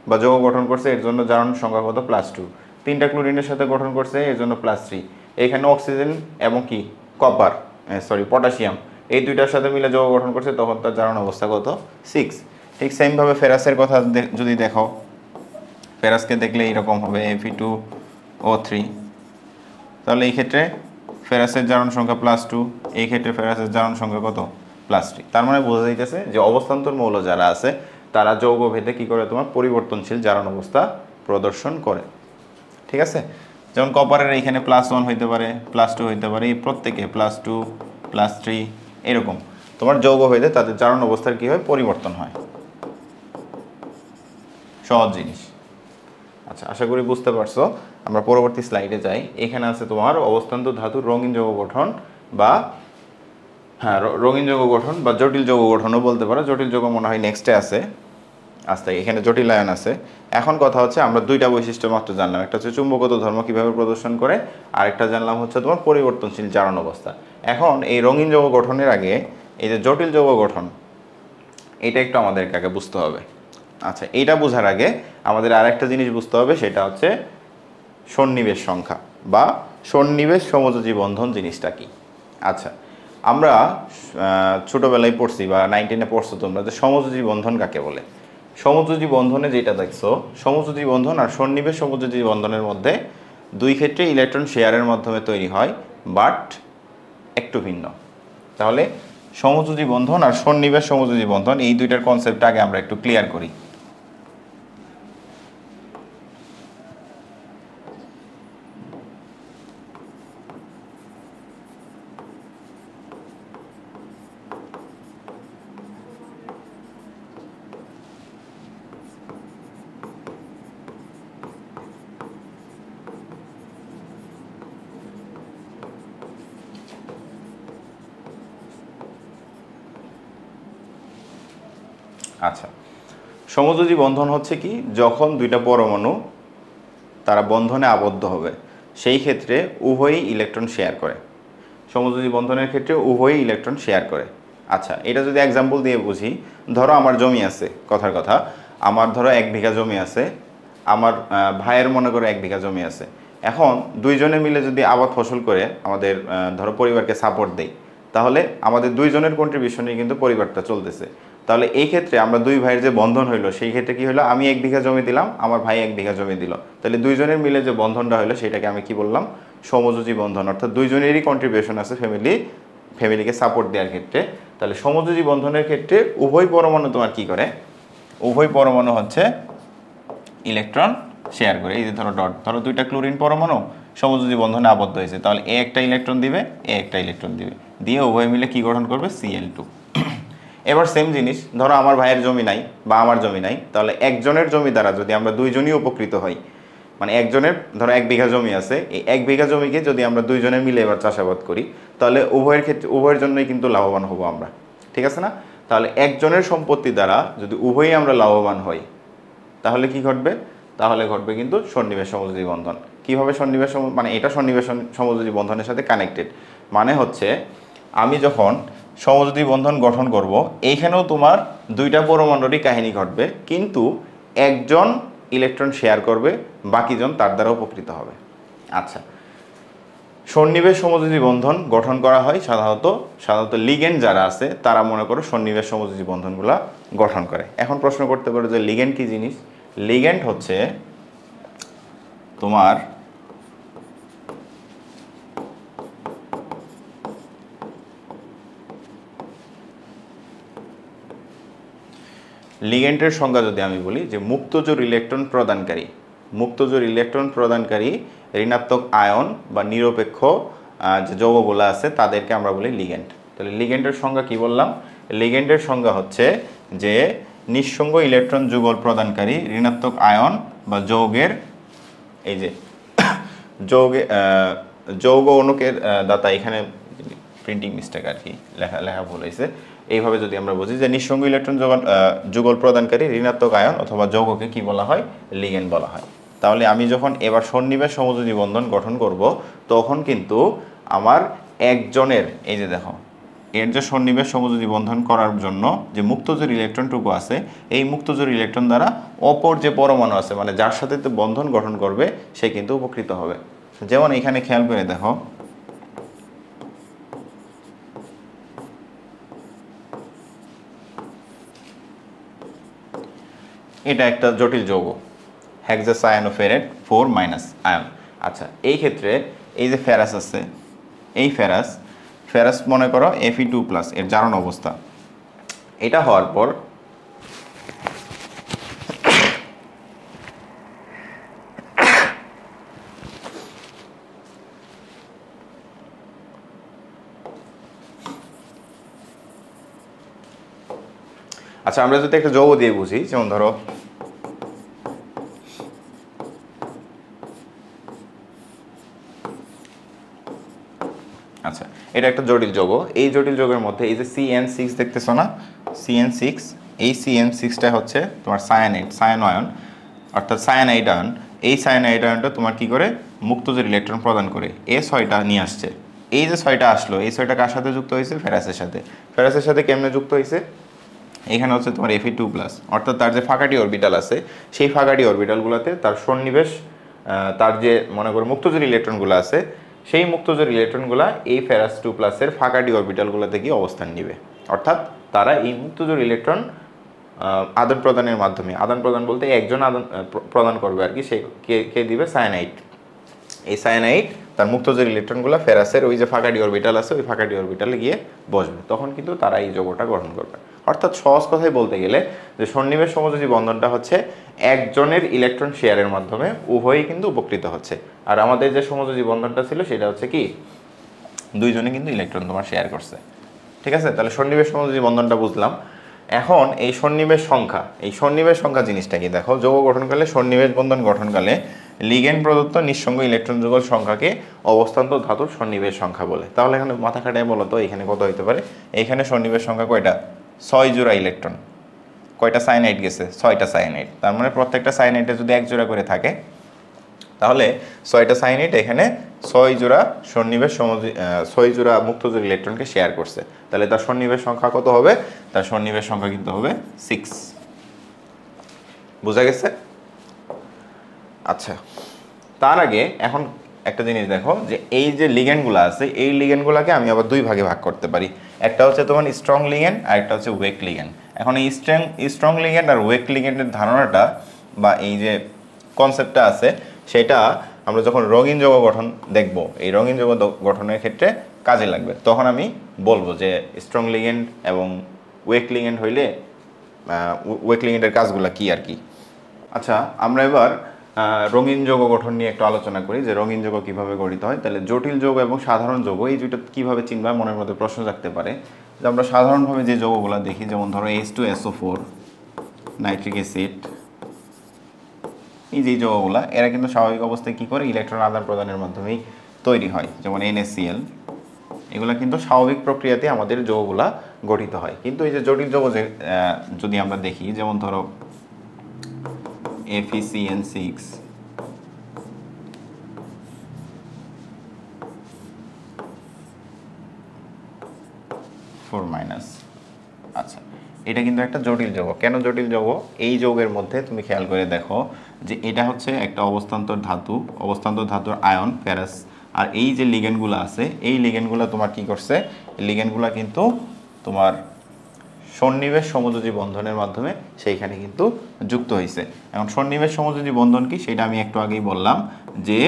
বা যৌগ গঠন করছে, এর জন্য জারণ সংখ্যা কত +2, তিনটা ক্লোরিনের সাথে গঠন করছে, এর জন্য +3, এখানে অক্সিজেন এবং কি কপার পটাশিয়াম, এই দুইটার সাথে মিলে যৌগ গঠন করছে, তখন তার জারণ অবস্থা কত 6। ঠিক সেমভাবে ফেরাসের কথা যদি দেখো, ফেরাসকে দেখলে এইরকম হবে Fe2O3, তাহলে এই ক্ষেত্রে ফেরাসের জারণ সংখ্যা +2, এই ক্ষেত্রে ফেরাসের জারণ সংখ্যা কত +3। তার মানে বোঝা যাইতেছে যে অবস্থান্তর মৌল যারা আছে তারা যৌগ ভেদে কি করে তোমার পরিবর্তনশীল জারণ অবস্থা প্রদর্শন করে। ঠিক আছে, যেমন কপারের এইখানে +1 হইতে পারে, +2 হইতে পারে, এই প্রত্যেকে +2 +3 এরকম তোমার যৌগ ভেদে তাদের জারণ অবস্থার কি হয় পরিবর্তন হয়। সহজ জিনিস। আচ্ছা, আশা করি বুঝতে পারছো। আমরা পরবর্তী স্লাইডে যাই। এখানে আছে তোমার অবস্থান্তর ধাতুর রঙিন যৌগ গঠন বা রঙিন যৌগ গঠন বা জটিল যৌগ গঠনও বলতে পারো। জটিল যৌগ মনে হয় নেক্সটে আছে। আচ্ছা, এখানে জটিল আয়ন আছে। এখন কথা হচ্ছে আমরা দুইটা বৈশিষ্ট্য মাত্র জানলাম, একটা হচ্ছে চুম্বকগত ধর্ম কিভাবে প্রদর্শন করে, আরেকটা জানলাম হচ্ছে তোমার পরিবর্তনশীল জারণ অবস্থা। এখন এই রঙিন যৌগ গঠনের আগে এই যে জটিল যৌগ গঠন, এটা একটু আমাদেরকে আগে বুঝতে হবে। আচ্ছা, এইটা বোঝার আগে আমাদের আরেকটা জিনিস বুঝতে হবে, সেটা হচ্ছে সন্নিবেশ সংখ্যা বা সন্নিবেশ সমযোজী বন্ধন জিনিসটা কি। আচ্ছা, আমরা ছোটবেলায় পড়ছি বা 9-10-এ পড়ছো তোমরা যে সমযোজী বন্ধন কাকে বলে। সমযোজী বন্ধনে যেটা দেখছো, সমযোজী বন্ধন আর সন্নিবেশ সমযোজী বন্ধনের মধ্যে দুই ক্ষেত্রে ইলেকট্রন শেয়ারের মাধ্যমে তৈরি হয়, বাট একটু ভিন্ন। তাহলে সমযোজী বন্ধন আর সন্নিবেশ সমযোজী বন্ধন, এই দুইটার কনসেপ্ট আগে আমরা একটু ক্লিয়ার করি। আচ্ছা, সমযোজী বন্ধন হচ্ছে কি, যখন দুইটা পরমাণু তারা বন্ধনে আবদ্ধ হবে সেই ক্ষেত্রে উভয়ই ইলেকট্রন শেয়ার করে। সমযোজী বন্ধনের ক্ষেত্রে উভয়ই ইলেকট্রন শেয়ার করে। আচ্ছা, এটা যদি এক্সাম্পল দিয়ে বুঝি, ধরো আমার জমি আছে, কথার কথা, আমার ধরো 1 বিঘা জমি আছে, আমার ভাইয়ের মনে করো 1 বিঘা জমি আছে। এখন দুইজনে মিলে যদি আবাদ ফসল করে আমাদের ধরো পরিবারকে সাপোর্ট দেই, তাহলে আমাদের দুইজনের কন্ট্রিবিউশনে কিন্তু পরিবারটা চলতেছে। তাহলে এই ক্ষেত্রে আমরা দুই ভাইয়ের যে বন্ধন হইলো, সেই ক্ষেত্রে কি হলো, আমি 1 বিঘা জমি দিলাম, আমার ভাই 1 বিঘা জমি দিল, তাহলে দুইজনের মিলে যে বন্ধনটা হলো সেটাকে আমি কি বললাম, সমযোজী বন্ধন। অর্থাৎ দুইজনেরই কন্ট্রিবিউশন আছে ফ্যামিলিকে সাপোর্ট দেওয়ার ক্ষেত্রে। তাহলে সমযোজী বন্ধনের ক্ষেত্রে উভয় পরমাণু তোমার কি করে, উভয় পরমাণু হচ্ছে ইলেকট্রন শেয়ার করে। এই যে ধরো দুইটা ক্লোরিন পরমাণু সমযোজী বন্ধনে আবদ্ধ হয়েছে, তাহলে এ একটা ইলেকট্রন দিবে, এ একটা ইলেকট্রন দিবে, দিয়ে উভয় মিলে কি গঠন করবে, Cl2। এবার সেম জিনিস, ধরো আমার ভাইয়ের জমি নাই বা আমার জমি নাই, তাহলে একজনের জমি দ্বারা যদি আমরা দুইজনই উপকৃত হই, মানে একজনের ধরো 1 বিঘা জমি আছে, এই 1 বিঘা জমিকে যদি আমরা দুইজনে মিলে এবার চাষাবাদ করি, তাহলে উভয়ের ক্ষেত্রে উভয়ের জন্যই কিন্তু লাভবান হব আমরা। ঠিক আছে না? তাহলে একজনের সম্পত্তি দ্বারা যদি উভয়ই আমরা লাভবান হই, তাহলে কি ঘটবে, তাহলে ঘটবে কিন্তু সন্নিবেশ সমযোজী বন্ধন। কিভাবে সন্নিবেশ, মানে এটা সন্নিবেশ সমযোজী বন্ধনের সাথে কানেক্টেড। মানে হচ্ছে আমি যখন সমযোজী বন্ধন গঠন করব, এইখানেও তোমার দুইটা পরমাণুরই কাহিনী ঘটবে, কিন্তু একজন ইলেকট্রন শেয়ার করবে, বাকিজন তার দ্বারা উপকৃত হবে। আচ্ছা, সন্নিবেশ সমযোজী বন্ধন গঠন করা হয় সাধারণত লিগেন্ড যারা আছে তারা মনে করো সন্নিবেশ সমযোজী বন্ধনগুলা গঠন করে। এখন প্রশ্ন করতে পারো যে লিগেন্ড কি জিনিস? লিগেন্ড হচ্ছে তোমার লিগেন্ডের সংজ্ঞা যদি আমি বলি যে মুক্তজোড় ইলেকট্রন প্রদানকারী ঋণাত্মক আয়ন বা নিরপেক্ষ যে যৌগগুলো আছে তাদেরকে আমরা বলি লিগেন্ড। তাহলে লিগেন্ডের সংজ্ঞা কি বললাম? লিগেন্ডের সংজ্ঞা হচ্ছে যে নিঃসঙ্গ ইলেকট্রন যুগল প্রদানকারী ঋণাত্মক আয়ন বা যৌগের এই যে যৌগ অণুকের দাতা, এখানে প্রিন্টিং মিস্টেক আর কি, লেখা ভুল হয়েছে। এইভাবে যদি আমরা বুঝি যে নিঃসঙ্গ ইলেকট্রন যুগল প্রদানকারী ঋণাত্মক আয়ন অথবা যৌগকে কি বলা হয়? লিগেন্ড বলা হয়। তাহলে আমি যখন এবার সন্নিবেশ সমযোজী বন্ধন গঠন করব, তখন কিন্তু আমার একজনের এই যে দেখো এর যে সন্নিবেশ সমযোজী বন্ধন করার জন্য যে মুক্তজোড় ইলেকট্রনটুকু আছে, এই মুক্তজোড় ইলেকট্রন দ্বারা অপর যে পরমাণু আছে মানে যার সাথে বন্ধন গঠন করবে সে কিন্তু উপকৃত হবে। যেমন এখানে খেয়াল করে দেখো, এটা একটা জটিল যৌগ হেক্সাসায়ানোফেরেট 4- আয়ন। আচ্ছা, এই ক্ষেত্রে এই যে ফেরাস আছে, এই ফেরাস মনে করো Fe2+ এর জারণ অবস্থা। এটা হওয়ার পর আচ্ছা, আমরা যদি একটা যৌগ দিয়ে বুঝি, যেমন ধরো আচ্ছা, এটা একটা জটিল যৌগ। এই জটিল যৌগের মধ্যে এই যে CN6 দেখতেছো না, CN6, এই CN6টা হচ্ছে তোমার সায়ান আয়ন, অর্থাৎ সায়ানাইড আয়ন। এই সায়ানাইড আয়নটা তোমার কি করে? মুক্তজোড় ইলেকট্রন প্রদান করে A6টা নিয়ে আসছে। এই যে 6টা আসলো, এই 6টা কার সাথে যুক্ত হয়েছে? ফেরাসের সাথে। ফেরাসের সাথে কেমনে যুক্ত হয়েছে? এখানে হচ্ছে তোমার Fe2+, অর্থাৎ তার যে ফাঁকাটি অরবিটাল আছে, সেই ফাঁকাটি অরবিটালগুলোতে তার সন্নিবেশ, তার যে মনে করো মুক্তজোড় ইলেকট্রনগুলো আছে, সেই মুক্তজোড় ইলেকট্রনগুলো এই ফেরাস 2+ এর ফাঁকাটি অরবিটালগুলোতে গিয়ে অবস্থান নেবে। অর্থাৎ তারা এই মুক্তজোড় ইলেকট্রন আদান প্রদানের মাধ্যমে, আদান প্রদান বলতে একজন আদান প্রদান করবে আর কি, সে কে দিবে? সায়ানাইড। এই সায়ানাইড তার মুক্তজোড় ইলেকট্রনগুলো ফেরাসের ওই যে ফাঁকাটি অরবিটাল আছে, ওই ফাঁকাটি অরবিটালে গিয়ে বসবে, তখন কিন্তু তারা এই যৌগটা গঠন করবে। অর্থাৎ সহজ কথায় বলতে গেলে যে সন্নিবেশ সমযোজী বন্ধনটা হচ্ছে একজনের ইলেকট্রন শেয়ারের মাধ্যমে উভয়ই কিন্তু উপকৃত হচ্ছে। আর আমাদের যে সমযোজী বন্ধনটা ছিল সেটা হচ্ছে কি, দুইজনে কিন্তু ইলেকট্রন তোমার শেয়ার করছে। ঠিক আছে, তাহলে সন্নিবেশ সমযোজী বন্ধনটা বুঝলাম। এখন এই সন্নিবেশ সংখ্যা জিনিসটা কি দেখো, যৌগ গঠনকালে সন্নিবেশ বন্ধন গঠনকালে লিগেন্ড প্রদত্ত নিঃসঙ্গ ইলেকট্রন যুগল সংখ্যাকে অবস্থান্তর ধাতুর সন্নিবেশ সংখ্যা বলে। তাহলে এখানে মাথা খাটায় বলো তো এখানে কত হতে পারে? এখানে সন্নিবেশ সংখ্যা কয়টা? 6 জোড়া ইলেকট্রন। কয়টা সায়ানাইড গেছে? 6টা সায়ানাইড। তার মানে প্রত্যেকটা সায়ানাইডে যদি 1 জোড়া করে থাকে, তাহলে 6টা সায়ানাইড এখানে 6 জোড়া সন্নিবেশ 6 জোড়া মুক্তজোড় ইলেকট্রনকে শেয়ার করছে। তাহলে তার সন্নিবেশ সংখ্যা কত হবে? তার সন্নিবেশ সংখ্যা কিন্তু হবে 6। বোঝা গেছে? আচ্ছা, তার আগে এখন একটা জিনিস দেখো, যে এই যে লিগ্যান্ডগুলো আছে, এই লিগ্যান্ডগুলোকে আমি আবার দুই ভাগে ভাগ করতে পারি। একটা হচ্ছে তোমার স্ট্রং লিগ্যান্ড আর একটা হচ্ছে ওয়েক লিগ্যান্ড। এখন এই স্ট্রং লিগ্যান্ড আর ওয়েক লিগ্যান্ডের ধারণাটা বা এই যে কনসেপ্টটা আছে, সেটা আমরা যখন রঙিন যৌগ গঠন দেখব, এই রঙিন যৌগ গঠনের ক্ষেত্রে কাজে লাগবে। তখন আমি বলবো যে স্ট্রং লিগ্যান্ড এবং ওয়েক লিগ্যান্ড হইলে ওয়েক লিগ্যান্ডের কাজগুলো কি আর কি। আচ্ছা, আমরা এবার রঙিন যৌগ গঠন নিয়ে একটু আলোচনা করি, যে রঙিন যৌগ কিভাবে গঠিত হয়। তাহলে জটিল যৌগ এবং সাধারণ যৌগ, এই দুটো কিভাবে চিনবা, মনের মধ্যে প্রশ্ন থাকতে পারে। যে আমরা সাধারণভাবে যে যৌগগুলো দেখি, যেমন ধরো H2SO4, নাইট্রিক অ্যাসিড, এই যে যৌগগুলো, এরা কিন্তু স্বাভাবিক অবস্থায় কী করে? ইলেকট্রন আদান প্রদানের মাধ্যমেই তৈরি হয়। যেমন NaCl, এগুলো কিন্তু স্বাভাবিক প্রক্রিয়াতে আমাদের যৌগগুলা গঠিত হয়। কিন্তু এই যে জটিল যৌগ যদি আমরা দেখি, যেমন ধরো FeCN6, 4 আচ্ছা, এটা কিন্তু একটা জটিল যৌগ। কেন জটিল যৌগ? এই যৌগের মধ্যে তুমি খেয়াল করে দেখো যে এটা হচ্ছে একটা অবস্থান্তর ধাতু, অবস্থান্তর ধাতুর আয়ন ফেরাস, আর এই যে লিগেন্ডগুলো আছে এই লিগেন্ডগুলো তোমার কি করছে, লিগেন্ডগুলো কিন্তু তোমার সন্নিবেশ সমযোজী বন্ধনের মাধ্যমে সেইখানে কিন্তু যুক্ত হয়েছে। এখন সন্নিবেশ সমযোজী বন্ধন কি সেটা আমি একটু আগেই বললাম, যে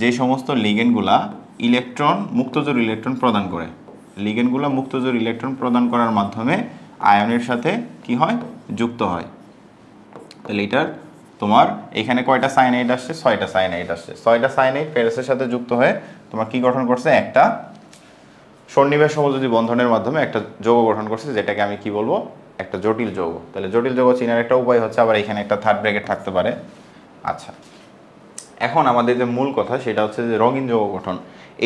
যে সমস্ত লিগেন্ডগুলা ইলেকট্রন মুক্তজোড় ইলেকট্রন প্রদান করে, লিগেন্ডগুলো মুক্তজোড় ইলেকট্রন প্রদান করার মাধ্যমে আয়নের সাথে কি হয়, যুক্ত হয়। তাহলে এটার তোমার এখানে কয়টা সাইনাইড আসছে, 6টা সাইনাইড আসছে। 6টা সাইনাইড ফেরাসের সাথে যুক্ত হয়ে তোমার কি গঠন করছে, একটা সন্নিবেশ সমযোজী বন্ধনের মাধ্যমে একটা যৌগ গঠন করছে, যেটাকে আমি কি বলবো, একটা জটিল যৌগ। তাহলে জটিল যৌগ চেনার একটা উপায় হচ্ছে আবার এখানে একটা থার্ড ব্র্যাকেট থাকতে পারে। আচ্ছা, এখন আমাদের যে মূল কথা সেটা হচ্ছে যে রঙিন যৌগ গঠন।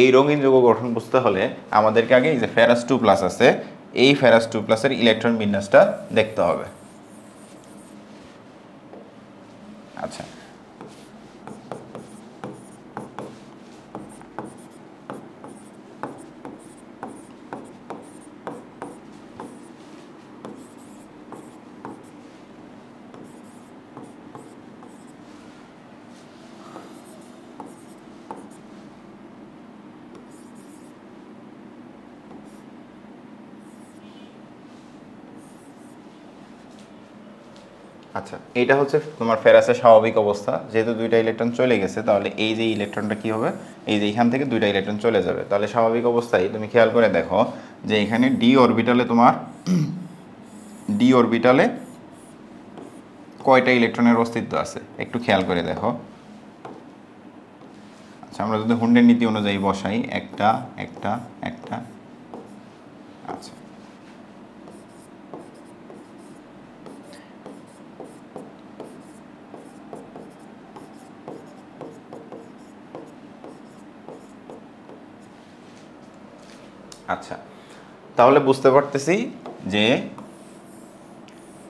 এই রঙিন যৌগ গঠন বুঝতে হলে আমাদেরকে আগে এই যে ফেরাস 2+ আছে, এই ফেরাস 2+ এর ইলেকট্রন বিন্যাসটা দেখতে হবে। আচ্ছা, আচ্ছা, এটা হচ্ছে তোমার ফেরাসের স্বাভাবিক অবস্থা। যেহেতু দুইটা ইলেকট্রন চলে গেছে, তাহলে এই যে ইলেকট্রনটা কি হবে, এই যে এখান থেকে দুইটা ইলেকট্রন চলে যাবে। তাহলে স্বাভাবিক অবস্থায় তুমি খেয়াল করে দেখো যে এখানে ডি অরবিটালে তোমার ডি অরবিটালে কয়টা ইলেকট্রনের অস্তিত্ব আছে একটু খেয়াল করে দেখো। আচ্ছা, আমরা যদি হুন্ডের নীতি অনুযায়ী বসাই, একটা একটা একটা। আচ্ছা, আচ্ছা, তাহলে বুঝতে পারতেছি যে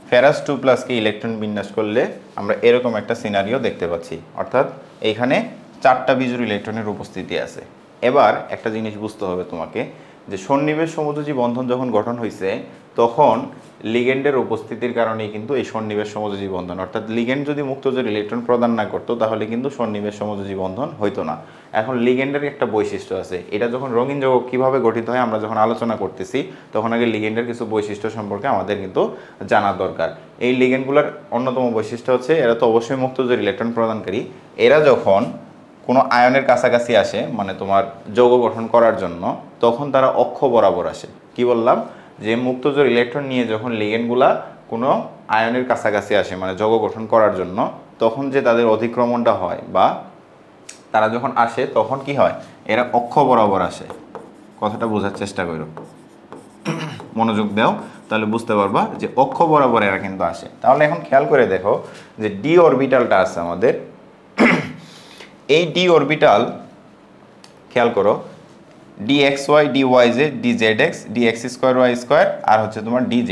ফেরাস 2+ কে ইলেকট্রন বিন্যাস করলে আমরা এরকম একটা সিনারিও দেখতে পাচ্ছি, অর্থাৎ এইখানে 4টা বিজোড় ইলেকট্রনের উপস্থিতি আছে। এবার একটা জিনিস বুঝতে হবে তোমাকে, যে সন্নিবেশ সমযোজী বন্ধন যখন গঠন হয়েছে তখন লিগেন্ডের উপস্থিতির কারণেই কিন্তু এই সন্নিবেশ সমযোজী বন্ধন, অর্থাৎ লিগেন্ড যদি মুক্তজোড় ইলেকট্রন প্রদান না করতো তাহলে কিন্তু সন্নিবেশ সমযোজী বন্ধন হইতো না। এখন লিগেন্ডের একটা বৈশিষ্ট্য আছে, এটা যখন রঙিন যৌগ কীভাবে গঠিত হয় আমরা যখন আলোচনা করতেছি তখন আগে লিগেন্ডের কিছু বৈশিষ্ট্য সম্পর্কে আমাদের কিন্তু জানা দরকার। এই লিগেন্ডগুলোর অন্যতম বৈশিষ্ট্য হচ্ছে এরা তো অবশ্যই মুক্তজোড় ইলেকট্রন প্রদানকারী। এরা যখন কোনো আয়নের কাছাকাছি আসে, মানে তোমার যৌগ গঠন করার জন্য, তখন তারা অক্ষ বরাবর আসে। কি বললাম, যে মুক্তজোড় ইলেকট্রন নিয়ে যখন লিগেন্ডগুলা কোনো আয়নের কাছাকাছি আসে মানে যৌগ গঠন করার জন্য, তখন যে তাদের অতিক্রমণটা হয় বা তারা যখন আসে তখন কি হয়, এরা অক্ষ বরাবর আসে। কথাটা বোঝার চেষ্টা করো, মনোযোগ দাও, তাহলে বুঝতে পারবা যে অক্ষ বরাবর এরা কিন্তু আসে। তাহলে এখন খেয়াল করে দেখো যে ডি অরবিটালটা আছে আমাদের, এই ডি অরবিটাল খেয়াল করো, dxy dyz dzx dx²y² আর হচ্ছে তোমার dz²।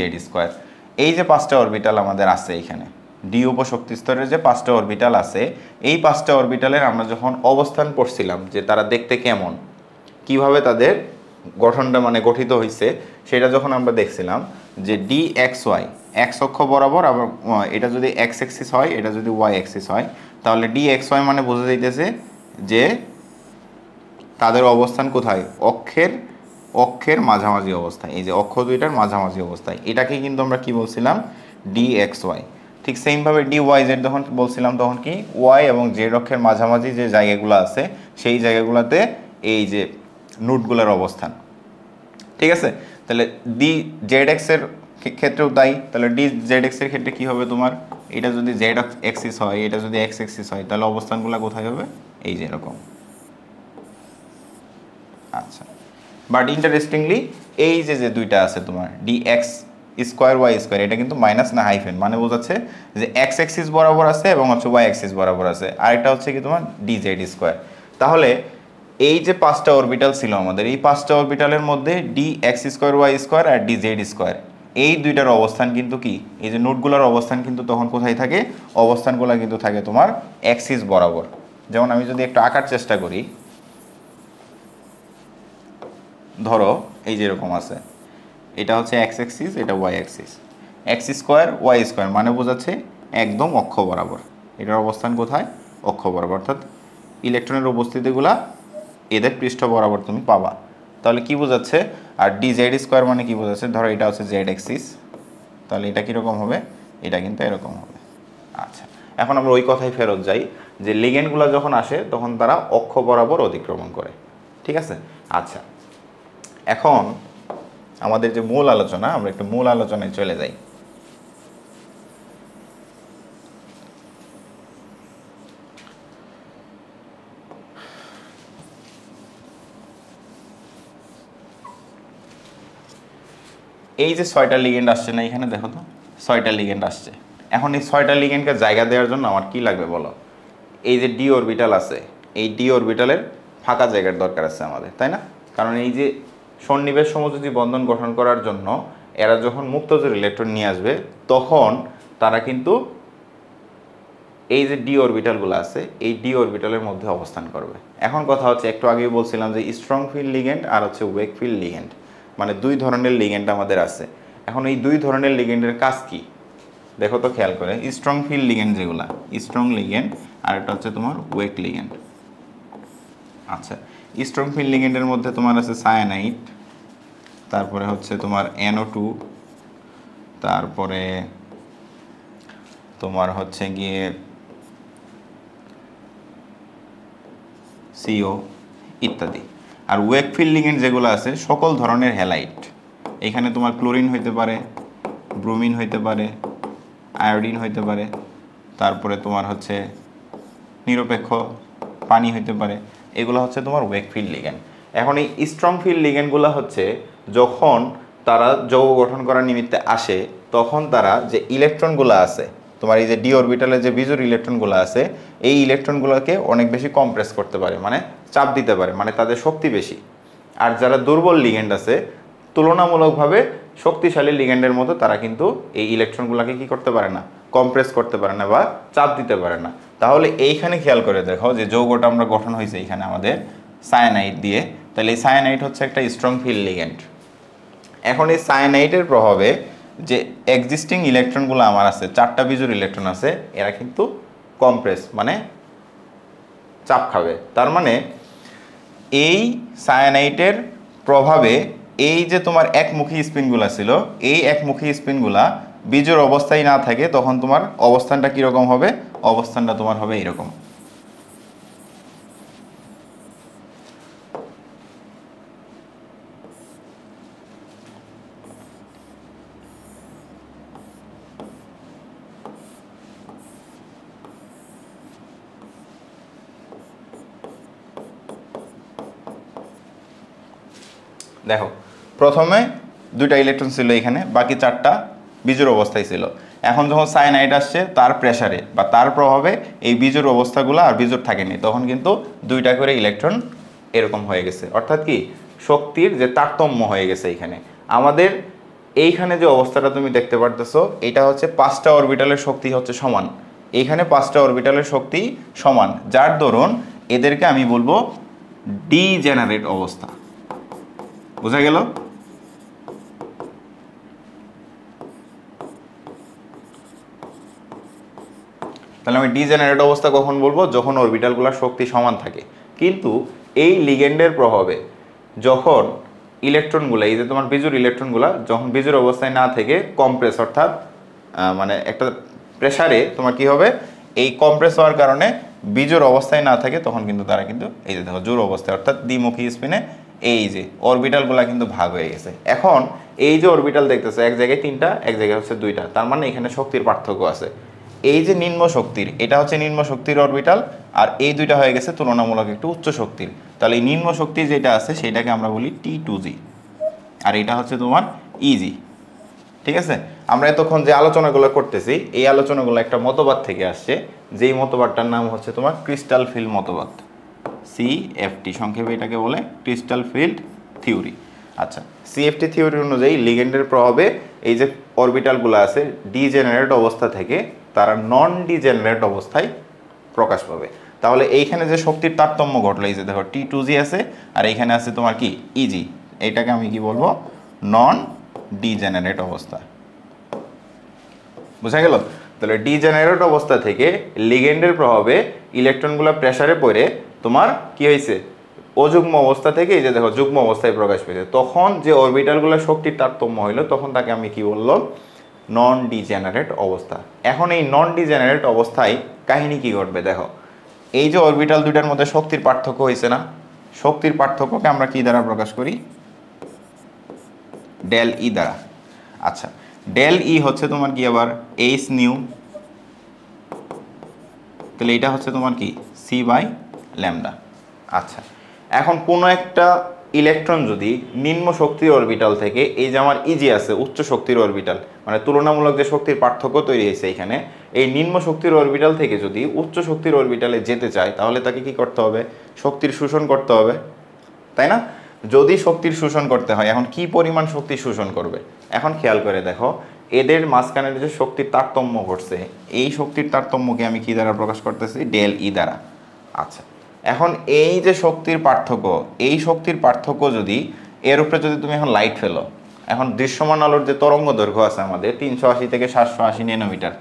এই যে 5টা অরবিটাল আমাদের আছে এখানে, ডি উপশক্তি স্তরের যে 5টা অরবিটাল আছে, এই 5টা অরবিটালের আমরা যখন অবস্থান পড়ছিলাম যে তারা দেখতে কেমন, কিভাবে তাদের গঠনটা মানে গঠিত হয়েছে, সেটা যখন আমরা দেখছিলাম যে dxy এক্স অক্ষ বরাবর, আবার এটা যদি এক্স অ্যাক্সিস হয় এটা যদি ওয়াই অ্যাক্সিস হয়, তাহলে dxy মানে বোঝা যাইতেছে যে তাদের অবস্থান কোথায়, অক্ষের মাঝামাঝি অবস্থায়, এই যে অক্ষ দুইটার মাঝামাঝি অবস্থায়। এটাকে কিন্তু আমরা কি বলছিলাম, dxy। ঠিক সেমভাবে dyz যখন বলছিলাম তখন কি ওয়াই এবং জেড অক্ষের মাঝামাঝি যে জায়গাগুলো আছে সেই জায়গাগুলোতে এই যে নোটগুলোর অবস্থান। ঠিক আছে, তাহলে dzx এর ক্ষেত্রেও তাই। তাহলে dzx এর ক্ষেত্রে কি হবে তোমার, এটা যদি জেড অ্যাক্সিস হয় এটা যদি এক্স অ্যাক্সিস হয়, তাহলে অবস্থানগুলো কোথায় হবে, এই যে এরকম। আচ্ছা, বাট ইন্টারেস্টিংলি এই যে দুইটা আছে তোমার dx²y², এটা কিন্তু মাইনাস না হাইফেন, মানে বোঝাচ্ছে যে এক্স অ্যাক্সিস বরাবর আছে এবং হচ্ছে ওয়াই অ্যাক্সিস বরাবর আছে, আর এটা হচ্ছে কি তোমার dz²। তাহলে এই যে 5টা অরবিটাল ছিল আমাদের, এই 5টা অরবিটালের মধ্যে dx²y² আর dz², এই দুইটার অবস্থান কিন্তু কি, এই যে নোটগুলোর অবস্থান কিন্তু তখন কোথায় থাকে, অবস্থানগুলো কিন্তু থাকে তোমার অ্যাক্সিস বরাবর। যেমন আমি যদি একটু আঁকার চেষ্টা করি, ধরো এই যে এরকম আছে, এটা হচ্ছে এক্স অ্যাক্সিস, এটা y axis. X square y square মানে বোঝাচ্ছে একদম অক্ষ বরাবর। এটার অবস্থান কোথায়? অক্ষ বরাবর, অর্থাৎ ইলেকট্রনের উপস্থিতিগুলা এদের পৃষ্ঠ বরাবর তুমি পাবা। তাহলে কি বোঝাচ্ছে? আর ডি জেড স্কোয়ার মানে কি বোঝাচ্ছে? ধরো এটা হচ্ছে জেড অ্যাক্সিস, তাহলে এটা কীরকম হবে? এটা কিন্তু এরকম হবে। আচ্ছা, এখন আমরা ওই কথায় ফেরত যাই যে লিগেন্ডগুলো যখন আসে তখন তারা অক্ষ বরাবর অতিক্রমণ করে। ঠিক আছে? আচ্ছা, এখন আমাদের যে মূল আলোচনা, আমরা একটু মূল আলোচনায় চলে যাই। এই যে 6টা লিগেন্ড আসছে না এখানে, দেখো তো 6টা লিগেন্ড আসছে। এখন এই 6টা লিগেন্ডকে জায়গা দেওয়ার জন্য আমার কি লাগবে বলো? এই যে ডি অরবিটাল আছে, এই ডি অরবিটালের ফাঁকা জায়গার দরকার আছে আমাদের, তাই না? কারণ এই যে সন্নিবেশ সমযোজী বন্ধন গঠন করার জন্য এরা যখন মুক্তজোড় ইলেকট্রন নিয়ে আসবে তখন তারা কিন্তু এই যে ডি অরবিটালগুলো আছে এই ডি অরবিটালের মধ্যে অবস্থান করবে। এখন কথা হচ্ছে, একটু আগেই বলছিলাম যে স্ট্রং ফিল্ড লিগেন্ড আর হচ্ছে ওয়েক ফিল্ড লিগেন্ড, মানে দুই ধরনের লিগেন্ড আমাদের আছে। এখন এই দুই ধরনের লিগেন্ডের কাজ কি দেখো তো খেয়াল করে। স্ট্রং ফিল্ড লিগেন্ড যেগুলা, স্ট্রং লিগেন্ড, আর এটা হচ্ছে তোমার ওয়েক লিগেন্ড। আচ্ছা, স্ট্রং ফিল্ড লিগেন্ডের মধ্যে তোমার আছে সায়ানাইড, তারপরে হচ্ছে তোমার NO2, তারপরে তোমার হচ্ছে গিয়ে CO ইত্যাদি। আর ওয়েক ফিল্ড লিগেন্ড যেগুলো আছে সকল ধরনের হ্যালাইড, এখানে তোমার ক্লোরিন হইতে পারে, ব্রোমিন হইতে পারে, আয়োডিন হইতে পারে, তারপরে তোমার হচ্ছে নিরপেক্ষ পানি হইতে পারে, এগুলো হচ্ছে তোমার ওয়েক ফিল্ড লিগেন্ড। এখন এই স্ট্রং ফিল্ড লিগেন্ডগুলো হচ্ছে যখন তারা যৌগ গঠন করার নিমিত্তে আসে তখন তারা যে ইলেকট্রনগুলো আছে তোমার এই যে ডি অরবিটালে যে বিজোড় ইলেকট্রনগুলো আছে এই ইলেকট্রনগুলোকে অনেক বেশি কম্প্রেস করতে পারে, মানে চাপ দিতে পারে, মানে তাদের শক্তি বেশি। আর যারা দুর্বল লিগেন্ড আছে তুলনামূলকভাবে শক্তিশালী লিগেন্ডের মতো তারা কিন্তু এই ইলেকট্রনগুলোকে কি করতে পারে না, কম্প্রেস করতে পারে না বা চাপ দিতে পারে না। তাহলে এইখানে খেয়াল করে দেখো যে যৌগটা আমরা গঠন হয়েছে এখানে আমাদের সায়ানাইড দিয়ে, তাহলে এই সায়ানাইড হচ্ছে একটা স্ট্রং ফিল্ড লিগেন্ড। এখন এই সায়ানাইডের প্রভাবে যে এক্সিস্টিং ইলেকট্রনগুলো আমার আছে, 4টা বিজোড় ইলেকট্রন আছে, এরা কিন্তু কম্প্রেস মানে চাপ খাবে। তার মানে এই সায়ানাইডের প্রভাবে এই যে তোমার একমুখী স্পিনগুলো ছিল এই একমুখী স্পিনগুলা বিজোড় অবস্থায় না থাকে তখন তোমার অবস্থানটা কীরকম হবে? অবস্থানটা তোমার হবে এরকম। দেখো প্রথমে 2টা ইলেকট্রন ছিল এখানে, বাকি 4টা বিজোড় অবস্থায় ছিল। এখন যখন সায়ানাইড আসছে তার প্রেসারে বা তার প্রভাবে এই বিজোড় অবস্থাগুলো আর বিজোড় থাকেনি, তখন কিন্তু 2টা করে ইলেকট্রন এরকম হয়ে গেছে, অর্থাৎ কি শক্তির যে তারতম্য হয়ে গেছে। এখানে আমাদের এইখানে যে অবস্থাটা তুমি দেখতে পারতেছো এটা হচ্ছে 5টা অরবিটালের শক্তি হচ্ছে সমান, এইখানে 5টা অরবিটালের শক্তি সমান, যার দরুন এদেরকে আমি বলবো ডিজেনারেট অবস্থা। বোঝা গেল? তাহলে আমি ডিজেনারেট অবস্থা কখন বলবো? যখন অরবিটালগুলোর শক্তি সমান থাকে। কিন্তু এই লিগেন্ডের প্রভাবে যখন ইলেকট্রনগুলো এই যে তোমার বিজোড় ইলেকট্রনগুলো যখন বিজোড় অবস্থায় না থেকে কম্প্রেস অর্থাৎ মানে একটা প্রেসারে তোমার কি হবে, এই কম্প্রেস হওয়ার কারণে বিজোড় অবস্থায় না থাকে তখন কিন্তু তারা কিন্তু এই যে দেখো জোড় অবস্থায় অর্থাৎ দ্বিমুখী স্পিনে এই যে অরবিটালগুলো কিন্তু ভাগ হয়ে গেছে। এখন এই যে অরবিটাল দেখতেছো এক জায়গায় 3টা এক জায়গায় হচ্ছে 2টা, তার মানে এখানে শক্তির পার্থক্য আছে। এই যে নিম্ন শক্তির এটা হচ্ছে নিম্ন শক্তির অরবিটাল আর এই 2টা হয়ে গেছে তুলনামূলক একটু উচ্চ শক্তির। তাহলে এই নিম্ন শক্তি যেটা আছে সেটাকে আমরা বলি T2G আর এটা হচ্ছে তোমার EG। ঠিক আছে, আমরা এতক্ষণ যে আলোচনাগুলো করতেছি এই আলোচনাগুলো একটা মতবাদ থেকে আসছে, যেই মতবাদটার নাম হচ্ছে তোমার ক্রিস্টাল ফিল্ড মতবাদ, CFT সংক্ষেপে এটাকে বলে ক্রিস্টাল ফিল্ড থিওরি। আচ্ছা, CFT থিওরি অনুযায়ী লিগেন্ডের প্রভাবে এই যে অরবিটালগুলো আছে ডিজেনারেট অবস্থা থেকে তারা নন ডিজেনারেট অবস্থায় প্রকাশ পাবে। তাহলে এইখানে যে শক্তির তারতম্য ঘটলো এই যে দেখো T2G আছে আর এইখানে আছে তোমার কি EG, এইটাকে আমি কি বলবো? নন ডিজেনারেট অবস্থা। বুঝা গেল? তাহলে ডিজেনারেট অবস্থা থেকে লিগেন্ডের প্রভাবে ইলেকট্রনগুলো প্রেসারে পড়ে তোমার কি হয়েছে, অযুগ্ম অবস্থা থেকে এই যে দেখো যুগ্ম অবস্থায় প্রকাশ পেয়েছে। তখন যে অরবিটালগুলো শক্তির তারতম্য হইলো তখন তাকে আমি কি বললাম, নন ডিজেনারেট অবস্থা। এখন এই নন ডিজেনারেট অবস্থায় কাহিনী কি ঘটবে দেখো, এই যে অরবিটাল দুইটার মধ্যে শক্তির পার্থক্য হয়েছে না, শক্তির পার্থক্যকে আমরা কি দ্বারা প্রকাশ করি, ডেল ই দ্বারা। আচ্ছা, ডেল ই হচ্ছে তোমার কি আবার এইচ নিউ, তাহলে এটা হচ্ছে তোমার কি সি বাই ল্যামডা। আচ্ছা, এখন কোনো একটা ইলেকট্রন যদি নিম্ন শক্তির অরবিটাল থেকে, এই যে আমার ইজি আছে উচ্চ শক্তির অরবিটাল, মানে তুলনামূলক যে শক্তির পার্থক্য তৈরি হয়েছে এখানে, এই নিম্ন শক্তির অরবিটাল থেকে যদি উচ্চ শক্তির অরবিটালে যেতে চায় তাহলে তাকে কি করতে হবে, শক্তির শোষণ করতে হবে, তাই না? যদি শক্তির শোষণ করতে হয়, এখন কি পরিমাণ শক্তি শোষণ করবে, এখন খেয়াল করে দেখো এদের মাঝখানের যে শক্তির তারতম্য ঘটছে, এই শক্তির তারতম্যকে আমি কি দ্বারা প্রকাশ করতেছি, ডেল ই দ্বারা। আচ্ছা, এখন এই যে শক্তির পার্থক্য, এই শক্তির পার্থক্য যদি এর উপরে যদি তুমি এখন লাইট ফেলো, এখন দৃশ্যমান আলোর যে তরঙ্গ দৈর্ঘ্য আছে আমাদের 380 থেকে 780 ন্যানোমিটার,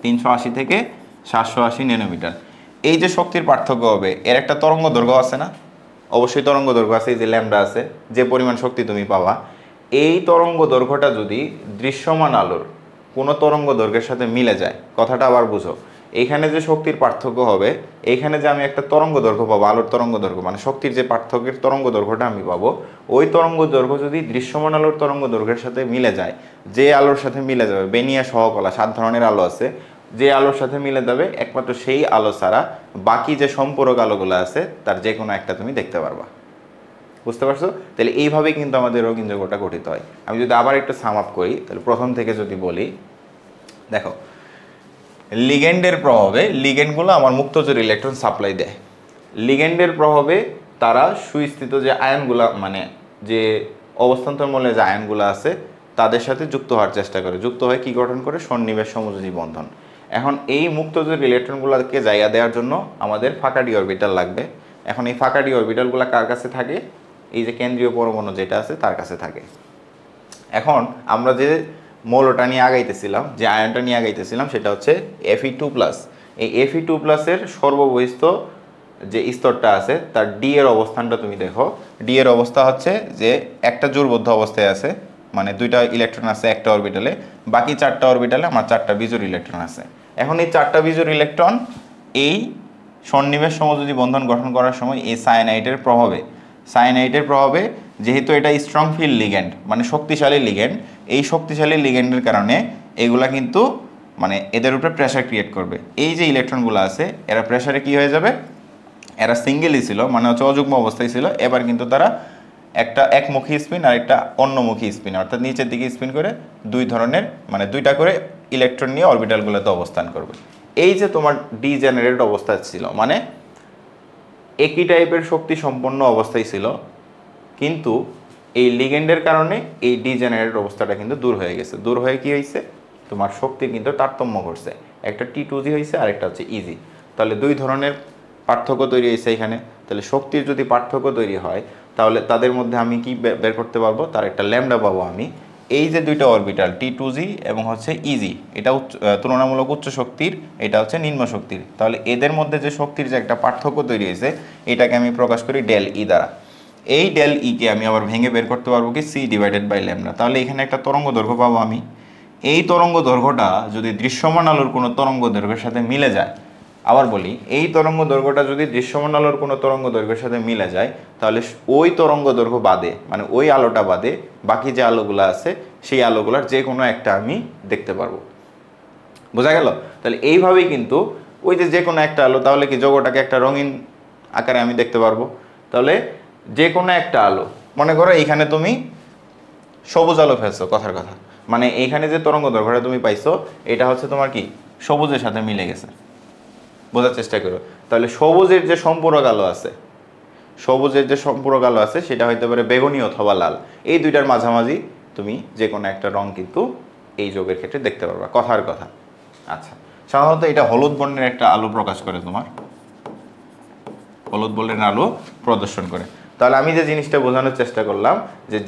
380 থেকে 780 ন্যানোমিটার, এই যে শক্তির পার্থক্য হবে এর একটা তরঙ্গ দৈর্ঘ্য আছে না, অবশ্যই তরঙ্গ দৈর্ঘ্য আছে, এই যে ল্যামডা আছে, যে পরিমাণ শক্তি তুমি পাবা, এই তরঙ্গ দৈর্ঘ্যটা যদি দৃশ্যমান আলোর কোনো তরঙ্গ দৈর্ঘ্যের সাথে মিলে যায়, কথাটা আবার বুঝো, এইখানে যে শক্তির পার্থক্য হবে, এইখানে যে আমি একটা তরঙ্গ দৈর্ঘ্য পাবো, আলোর তরঙ্গ দৈর্ঘ্য মানে শক্তির যে পার্থক্যের তরঙ্গ দৈর্ঘ্যটা আমি পাবো, ওই তরঙ্গ দৈর্ঘ্য যদি দৃশ্যমান আলোর তরঙ্গ দৈর্ঘ্যের সাথে মিলে যায়, যে আলোর সাথে মিলে যাবে, বেনিয়া সহকলা 7 ধরনের আলো আছে, যে আলোর সাথে মিলে যাবে একমাত্র সেই আলো ছাড়া বাকি যে সম্পূরক আলোগুলো আছে তার যে কোনো একটা তুমি দেখতে পারবা। বুঝতে পারছো? তাহলে এইভাবেই কিন্তু আমাদের রঙিন জগৎটা গঠিত হয়। আমি যদি আবার একটু সাম আপ করি, তাহলে প্রথম থেকে যদি বলি, দেখো লিগেন্ডের প্রভাবে, লিগেন্ডগুলো আমার মুক্তজোর ইলেকট্রন সাপ্লাই দেয়, লিগেন্ডের প্রভাবে তারা সুস্থিত যে আয়নগুলা, মানে যে অবস্থান্তর মূল্যে যে আয়নগুলো আছে তাদের সাথে যুক্ত হওয়ার চেষ্টা করে, যুক্ত হয়ে কি গঠন করে, সন্নিবেশ সমযোজী বন্ধন। এখন এই মুক্তজোর ইলেকট্রনগুলোকে জায়গা দেওয়ার জন্য আমাদের ফাঁকা ডি অরবিটাল লাগবে। এখন এই ফাঁকা ডি অরবিটালগুলো কার কাছে থাকে, এই যে কেন্দ্রীয় পরমাণু যেটা আছে তার কাছে থাকে। এখন আমরা যে মৌলটা নিয়ে আগাইতেছিলাম, যে আয়নটা নিয়ে আগাইতেছিলাম সেটা হচ্ছে Fe2+। এই Fe2+-এর সর্ববহিস্থ যে স্তরটা আছে তার ডি এর অবস্থানটা তুমি দেখো, ডি এর অবস্থা হচ্ছে যে একটা জোড়বদ্ধ অবস্থায় আছে, মানে দুইটা ইলেকট্রন আছে একটা অরবিটালে, বাকি 4টা অরবিটালে আমার 4টা বিজোড় ইলেকট্রন আছে। এখন এই 4টা বিজোড় ইলেকট্রন এই সন্নিবেশ সমযোজী বন্ধন গঠন করার সময় এই সায়ানাইডের প্রভাবে যেহেতু এটা স্ট্রং ফিল্ড লিগ্যান্ড, মানে শক্তিশালী লিগ্যান্ড, এই শক্তিশালী লিগ্যান্ডের কারণে এগুলা কিন্তু মানে এদের উপরে প্রেসার ক্রিয়েট করবে। এই যে ইলেকট্রনগুলো আছে এরা প্রেসারে কি হয়ে যাবে, এরা সিঙ্গেলই ছিল, মানে হচ্ছে অযুগ্ম অবস্থায় ছিল, এবার কিন্তু তারা একটা একমুখী স্পিন আর একটা অন্যমুখী স্পিন, অর্থাৎ নিচের দিকে স্পিন করে দুই ধরনের, মানে দুইটা করে ইলেকট্রন নিয়ে অরবিটালগুলোতে অবস্থান করবে। এই যে তোমার ডিজেনারেট অবস্থা ছিল, মানে একই টাইপের শক্তি সম্পন্ন অবস্থায় ছিল, কিন্তু এই লিগেন্ডের কারণে এই ডিজেনারেট অবস্থাটা কিন্তু দূর হয়ে গেছে। দূর হয়ে কি হয়েছে, তোমার শক্তির কিন্তু তারতম্য ঘটছে, একটা T2G হয়েছে আর একটা হচ্ছে ইজি। তাহলে দুই ধরনের পার্থক্য তৈরি হয়েছে এখানে। তাহলে শক্তির যদি পার্থক্য তৈরি হয় তাহলে তাদের মধ্যে আমি কি বের করতে পারবো, তার একটা ল্যামডা পাবো আমি। এই যে দুইটা অরবিটাল T2G এবং হচ্ছে ইজি, এটা তুলনামূলক উচ্চ শক্তির, এটা হচ্ছে নিম্ন শক্তির, তাহলে এদের মধ্যে যে শক্তির যে একটা পার্থক্য তৈরি হয়েছে এটাকে আমি প্রকাশ করি ডেল ই দ্বারা। এই ডেল ইকে আমি আবার ভেঙে বের করতে পারবো কি C/λ। তাহলে এখানে একটা তরঙ্গ দৈর্ঘ্য পাবো আমি। এই তরঙ্গ দৈর্ঘ্যটা যদি দৃশ্যমান আলোর কোনো তরঙ্গ দৈর্ঘ্যের সাথে মিলে যায়, আবার বলি, এই তরঙ্গ দৈর্ঘ্যটা যদি দৃশ্যমান আলোর কোনো তরঙ্গ দৈর্ঘ্যের সাথে মিলে যায় তাহলে ওই তরঙ্গ দৈর্ঘ্য বাদে, মানে ওই আলোটা বাদে বাকি যে আলোগুলো আছে সেই আলোগুলার যে কোনো একটা আমি দেখতে পারবো। বোঝা গেল? তাহলে এইভাবেই কিন্তু ওই যে কোনো একটা আলো, তাহলে কি জগৎটাকে একটা রঙিন আকারে আমি দেখতে পারবো। তাহলে যে কোনো একটা আলো, মনে করো এইখানে তুমি সবুজ আলো ফেলছো, কথার কথা, মানে এইখানে যে তরঙ্গ দৈর্ঘ্যটা তুমি পাইছো এটা হচ্ছে তোমার কি সবুজের সাথে মিলে গেছে। বোঝার চেষ্টা করো। তাহলে সবুজের যে সম্পূরক আলো আছে, সেটা হইতে পারে বেগুনি অথবা লাল, এই দুইটার মাঝামাঝি তুমি যে কোনো একটা রং কিন্তু এই যোগের ক্ষেত্রে দেখতে পারবা, কথার কথা। আচ্ছা, সাধারণত এটা হলুদ বর্ণের একটা আলো প্রকাশ করে, তোমার হলুদ বর্ণের আলো প্রদর্শন করে। তাহলে আমি যে জিনিসটা বোঝানোর চেষ্টা করলাম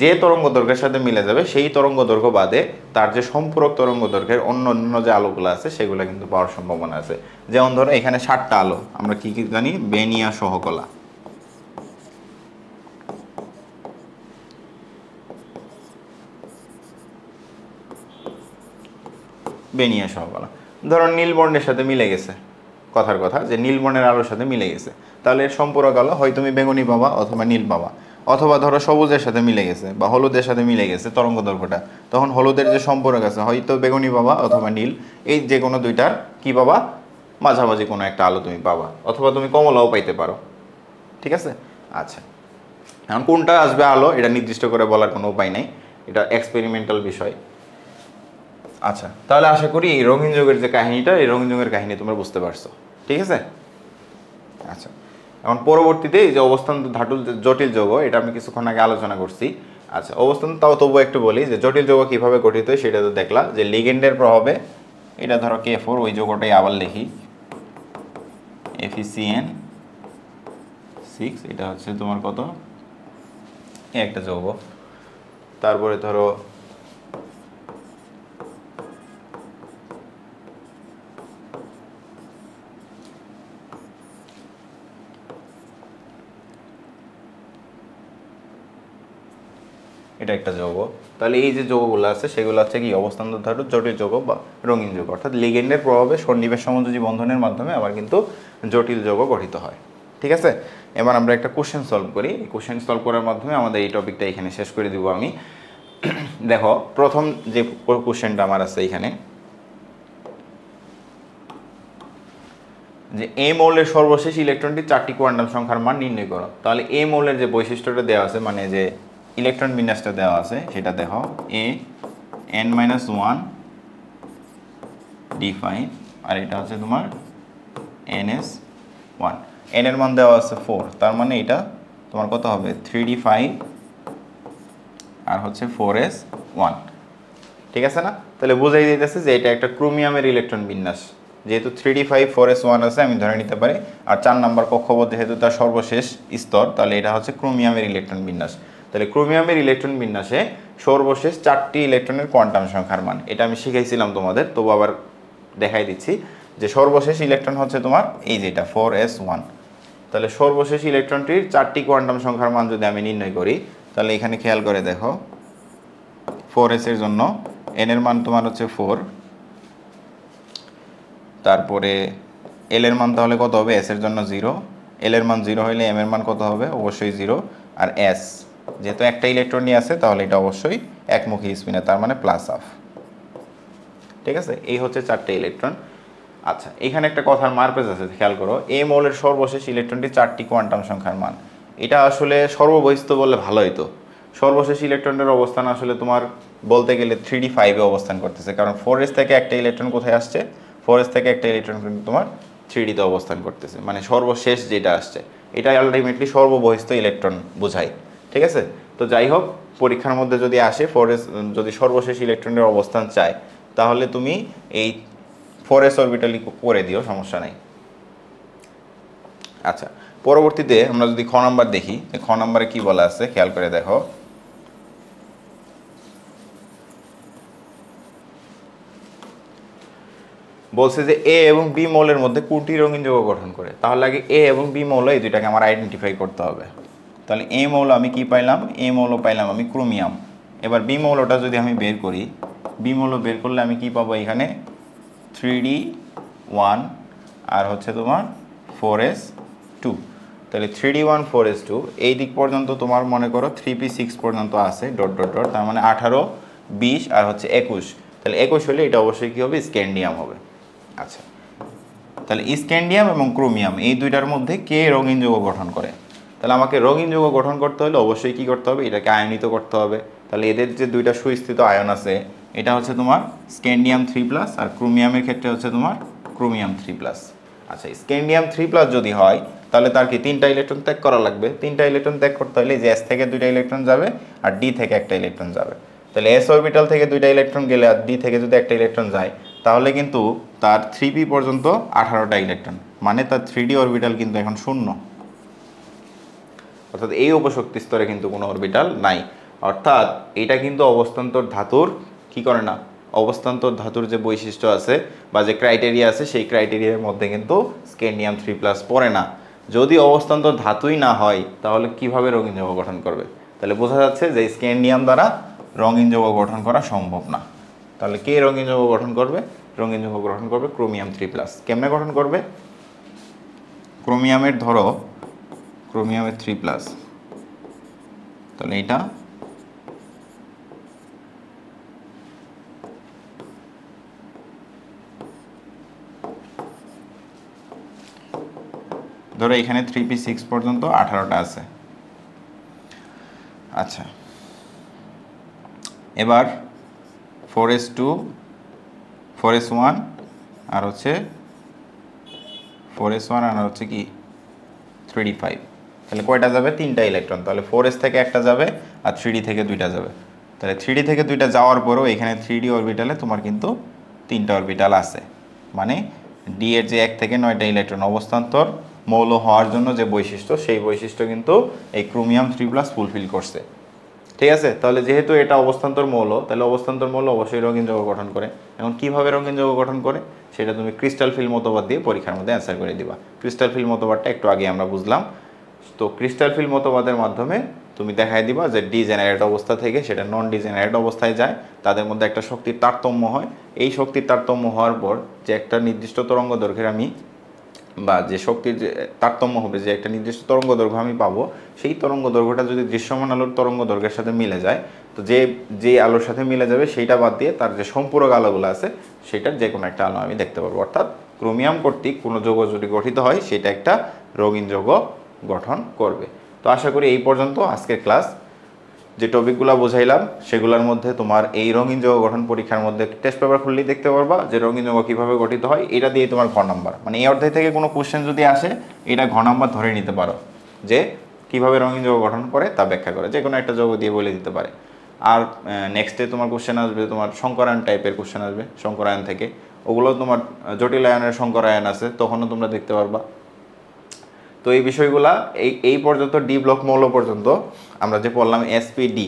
যে তরঙ্গ দৈর্ঘ্যের সাথে মিলে যাবে সেই তরঙ্গ দৈর্ঘ্য বাদে তার যে সম্পূরক তরঙ্গ দৈর্ঘ্যের অন্য যে আলোগুলো আছে সেগুলো কিন্তু পাওয়ার সম্ভাবনা আছে। যেমন ধরো এখানে 7টা আলো, আমরা কি কি জানি, বেনিয়া সহকলা, বেনিয়া সহকলা ধরো নীল বর্ণের সাথে মিলে গেছে, কথার কথা যে নীল বর্ণের আলোর সাথে মিলে গেছে, তাহলে এর সম্পূরক আলো হয় তুমি বেগুনি পাবা অথবা নীল পাবা, অথবা ধরো সবুজের সাথে মিলে গেছে বা হলুদের সাথে মিলে গেছে তরঙ্গ দৈর্ঘ্যটা, তখন হলুদের যে সম্পূরক আছে হয়তো বেগুনি পাবা অথবা নীল, এই যে কোনো দুইটার কি পাবা, মাঝামাঝি কোনো একটা আলো তুমি পাবা, অথবা তুমি কমলাও পাইতে পারো। ঠিক আছে? আচ্ছা, এখন কোনটা আসবে আলো এটা নির্দিষ্ট করে বলার কোনো উপায় নাই, এটা এক্সপেরিমেন্টাল বিষয়। আচ্ছা, তাহলে আশা করি এই রঙিন যুগের যে কাহিনীটা, এই রঙিন যুগের কাহিনী তোমরা বুঝতে পারছো। ঠিক আছে? আচ্ছা, এখন পরবর্তীতে এই যে অবস্থান ধাতুল জটিল যৌগ, এটা আমি কিছুক্ষণ আগে আলোচনা করছি। আচ্ছা, অবস্থান তাও তবুও একটু বলি যে জটিল যৌগ কীভাবে গঠিত হয় সেটা তো দেখলা, যে লিগেন্ডের প্রভাবে, এটা ধরো K4, ওই যৌগটাই আবার লিখি FeCN6, এটা হচ্ছে তোমার কত, একটা যৌগ। তারপরে ধরো এটা একটা যৌগ। তাহলে এই যে যৌগগুলো আছে সেগুলো হচ্ছে কি অবস্থান ধাতু জটিল যৌগ বা রঙিন যৌগ, অর্থাৎ লিগেন্ডের প্রভাবে সন্নিবেশ সমযোজী বন্ধনের মাধ্যমে আবার কিন্তু জটিল যৌগ গঠিত হয়। ঠিক আছে? এবার আমরা একটা কোশ্চেন সলভ করি, এই কোশ্চেন সলভ করার মাধ্যমে আমাদের এই টপিকটা এখানে শেষ করে দিব আমি। দেখো প্রথম যে কোশ্চেনটা আমার আছে এখানে, যে এ মৌলের সর্বশেষ ইলেকট্রনটি 4টি কোয়ান্টাম সংখ্যার মান নির্ণয় করো। তাহলে এ মৌলের যে বৈশিষ্ট্যটা দেওয়া আছে, মানে যে ইলেকট্রন বিন্যাসটা দেওয়া আছে সেটা দেখো, An-1 D5, আর এটা হচ্ছে তোমার NS1, n এর মান দেওয়া আছে 4, তার মানে এটা তোমার কত হবে 3D5 আর হচ্ছে 4S1। ঠিক আছে না? তাহলে বোঝাই দিতেছে যে এটা একটা ক্রোমিয়ামের ইলেকট্রন বিন্যাস, যেহেতু 3D5 4S1 আছে আমি ধরে নিতে পারি, আর 4 নম্বর কক্ষপথ যেহেতু তার সর্বশেষ স্তর, তাহলে এটা হচ্ছে ক্রোমিয়ামের ইলেকট্রন বিন্যাস। তাহলে ক্রোমিয়ামের ইলেকট্রন বিন্যাসে সর্বশেষ 4টি ইলেকট্রনের কোয়ান্টাম সংখ্যার মান, এটা আমি শিখাইছিলাম তোমাদের, তবু আবার দেখাই দিচ্ছি যে সর্বশেষ ইলেকট্রন হচ্ছে তোমার এই যেটা 4S1। তাহলে সর্বশেষ ইলেকট্রনটির 4টি কোয়ান্টাম সংখ্যার মান যদি আমি নির্ণয় করি, তাহলে এখানে খেয়াল করে দেখো 4S এর জন্য n এর মান তোমার হচ্ছে 4, তারপরে l এর মান তাহলে কত হবে, s এর জন্য 0, l এর মান 0 হইলে m এর মান কত হবে, অবশ্যই 0, আর s যেহেতু একটা ইলেকট্রনই আছে তাহলে এটা অবশ্যই একমুখী স্পিনে, তার মানে +1/2। ঠিক আছে? এই হচ্ছে 4টে ইলেকট্রন। আচ্ছা, এখানে একটা কথার মারপেজ আছে, খেয়াল করো, এ মৌলের সর্বশেষ ইলেকট্রনটি 4টি কোয়ান্টাম সংখ্যার মান, এটা আসলে সর্ববহিস্থ বললে ভালো হতো। সর্বশেষ ইলেকট্রনের অবস্থান আসলে তোমার বলতে গেলে 3D5 অবস্থান করতেছে, কারণ 4S থেকে একটা ইলেকট্রন কোথায় আসছে, 4S থেকে একটা ইলেকট্রন কিন্তু তোমার 3Dতে অবস্থান করতেছে, মানে সর্বশেষ যেটা আসছে এটাই আলটিমেটলি সর্ববহিস্থ ইলেকট্রন বোঝায়। ঠিক আছে? তো যাই হোক, পরীক্ষার মধ্যে যদি আসে 4S যদি সর্বশেষ ইলেকট্রনের অবস্থান চায়, তাহলে তুমি এই 4S অরবিটালই করে দিও, সমস্যা নাই। আচ্ছা, পরবর্তীতে আমরা যদি খ নাম্বার দেখি, খ নাম্বারে কি বলা আছে খেয়াল করে দেখো, বলছে যে এ এবং বি মৌলের মধ্যে কোনটি রঙিন যৌগ গঠন করে। তাহলে আগে এ এবং বি মৌল এই দুইটাকে আমার আইডেন্টিফাই করতে হবে। তাহলে এ মৌল আমি কি পাইলাম, এ মৌল পাইলাম আমি ক্রোমিয়াম। এবার বি মৌলটা যদি আমি বের করি, বি মৌল বের করলে আমি কি পাবো, এখানে 3D1 আর হচ্ছে তোমার 4S2। তাহলে 3D1 4S2 এই দিক পর্যন্ত তোমার মনে করো 3P6 পর্যন্ত আছে, ডট ডট ডট, তার মানে 18, 20 আর হচ্ছে 21। তাহলে 21 হলে এটা অবশ্যই কী হবে, স্ক্যান্ডিয়াম হবে। আচ্ছা, তাহলে স্ক্যান্ডিয়াম এবং ক্রোমিয়াম এই দুইটার মধ্যে কে রঙিন যৌগ গঠন করে। তাহলে আমাকে রঙিন যৌগ গঠন করতে হলে অবশ্যই কী করতে হবে, এটাকে আয়নিত করতে হবে। তাহলে এদের যে দুইটা সুস্থিত আয়ন আছে, এটা হচ্ছে তোমার স্ক্যান্ডিয়াম 3+, আর ক্রোমিয়ামের ক্ষেত্রে হচ্ছে তোমার ক্রোমিয়াম 3+। আচ্ছা, স্ক্যান্ডিয়াম 3+ যদি হয় তাহলে তার কি 3টা ইলেকট্রন ত্যাগ করা লাগবে। 3টা ইলেকট্রন ত্যাগ করতে হলে যে S থেকে 2টা ইলেকট্রন যাবে আর D থেকে একটা ইলেকট্রন যাবে। তাহলে S অরবিটাল থেকে 2টা ইলেকট্রন গেলে আর D থেকে যদি একটা ইলেকট্রন যায়, তাহলে কিন্তু তার 3P পর্যন্ত 18টা ইলেকট্রন, মানে তার 3D অরবিটাল কিন্তু এখন 0। অর্থাৎ এই উপশক্তি স্তরে কিন্তু কোনো অরবিটাল নাই। অর্থাৎ এটা কিন্তু অবস্থান্তর ধাতুর কি করে না, অবস্থান্তর ধাতুর যে বৈশিষ্ট্য আছে বা যে ক্রাইটেরিয়া আছে সেই ক্রাইটেরিয়ার মধ্যে কিন্তু স্ক্যান্ডিয়াম 3+ পড়ে না। যদি অবস্থান্তর ধাতুই না হয় তাহলে কিভাবে রঙিন যৌগ গঠন করবে? তাহলে বোঝা যাচ্ছে যে স্ক্যান্ডিয়াম দ্বারা রঙিন যৌগ গঠন করা সম্ভব না। তাহলে কে রঙিন যৌগ গঠন করবে? রঙিন যৌগ গঠন করবে ক্রোমিয়াম 3+। কেমনে গঠন করবে? ক্রোমিয়ামের ধরো ক্রোমিয়ামের 3+, তাহলে এটা ধরো এখানে 3p6 পর্যন্ত 18টা আছে। আচ্ছা, এবার 4s2 4s1 আর হচ্ছে 4s1 আর হচ্ছে কি 3d5, তাহলে কয়টা যাবে? 3টা ইলেকট্রন। তাহলে 4s থেকে একটা যাবে আর 3d থেকে 2টা যাবে। তাহলে 3d থেকে 2টা যাওয়ার পরেও এখানে 3d অরবিটালে তোমার কিন্তু 3টা অরবিটাল আছে, মানে d এর যে 1 থেকে 9টা ইলেকট্রন অবস্থান্তর মৌল হওয়ার জন্য যে বৈশিষ্ট্য, সেই বৈশিষ্ট্য কিন্তু এই ক্রোমিয়াম 3+ ফুলফিল করছে। ঠিক আছে, তাহলে যেহেতু এটা অবস্থান্তর মৌল, তাহলে অবস্থান্তর মৌল অবশ্যই রঙিন যৌগ গঠন করে। এখন কিভাবে রঙিন যৌগ গঠন করে সেটা তুমি ক্রিস্টাল ফিল মতবাদ দিয়ে পরীক্ষার মধ্যে অ্যান্সার করে দিবা। ক্রিস্টাল ফিল মতবাদটা একটু আগে আমরা বুঝলাম। তো ক্রিস্টাল ফিল মতবাদের মাধ্যমে তুমি দেখাই দিবা যে ডিজেনারেট অবস্থা থেকে সেটা নন ডিজেনারেট অবস্থায় যায়, তাদের মধ্যে একটা শক্তির তারতম্য হয়। এই শক্তির তারতম্য হওয়ার পর যে একটা নির্দিষ্ট তরঙ্গ দৈর্ঘ্যের আমি বা যে শক্তির যে তারতম্য হবে, যে একটা নির্দিষ্ট তরঙ্গ দৈর্ঘ্য আমি পাবো, সেই তরঙ্গ দৈর্ঘ্যটা যদি দৃশ্যমান আলোর তরঙ্গ দৈর্ঘ্যের সাথে মিলে যায়, তো যে আলোর সাথে মিলে যাবে সেইটা বাদ দিয়ে তার যে সম্পূরক আলোগুলো আছে সেটার যে কোনো একটা আলো আমি দেখতে পারবো। অর্থাৎ ক্রোমিয়াম কর্তৃক কোনো যৌগ যদি গঠিত হয় সেটা একটা রঙিন যৌগ গঠন করবে। তো আশা করি এই পর্যন্ত আজকের ক্লাস। যে টপিকগুলো বোঝাইলাম সেগুলোর মধ্যে তোমার এই রঙিন যৌগ গঠন পরীক্ষার মধ্যে টেস্ট পেপার খুললেই দেখতে পারবা যে রঙিন যৌগ কীভাবে গঠিত হয়। এটা দিয়ে তোমার ঘ নাম্বার, মানে এই অধ্যায় থেকে কোনো কোশ্চেন যদি আসে এটা ঘ নাম্বার ধরে নিতে পারো যে কীভাবে রঙিন যৌগ গঠন করে তা ব্যাখ্যা করে, যে কোনো একটা যৌগ দিয়ে বলে দিতে পারে। আর নেক্সটে তোমার কোশ্চেন আসবে, তোমার সংকরায়ন টাইপের কোশ্চেন আসবে সংকরায়ন থেকে, ওগুলো তোমার জটিলায়নের সংকরায়ন আছে, তখনও তোমরা দেখতে পারবা। তো এই বিষয়গুলা এই পর্যন্ত ডি ব্লক মৌল পর্যন্ত আমরা যে পড়লাম এসপিডি,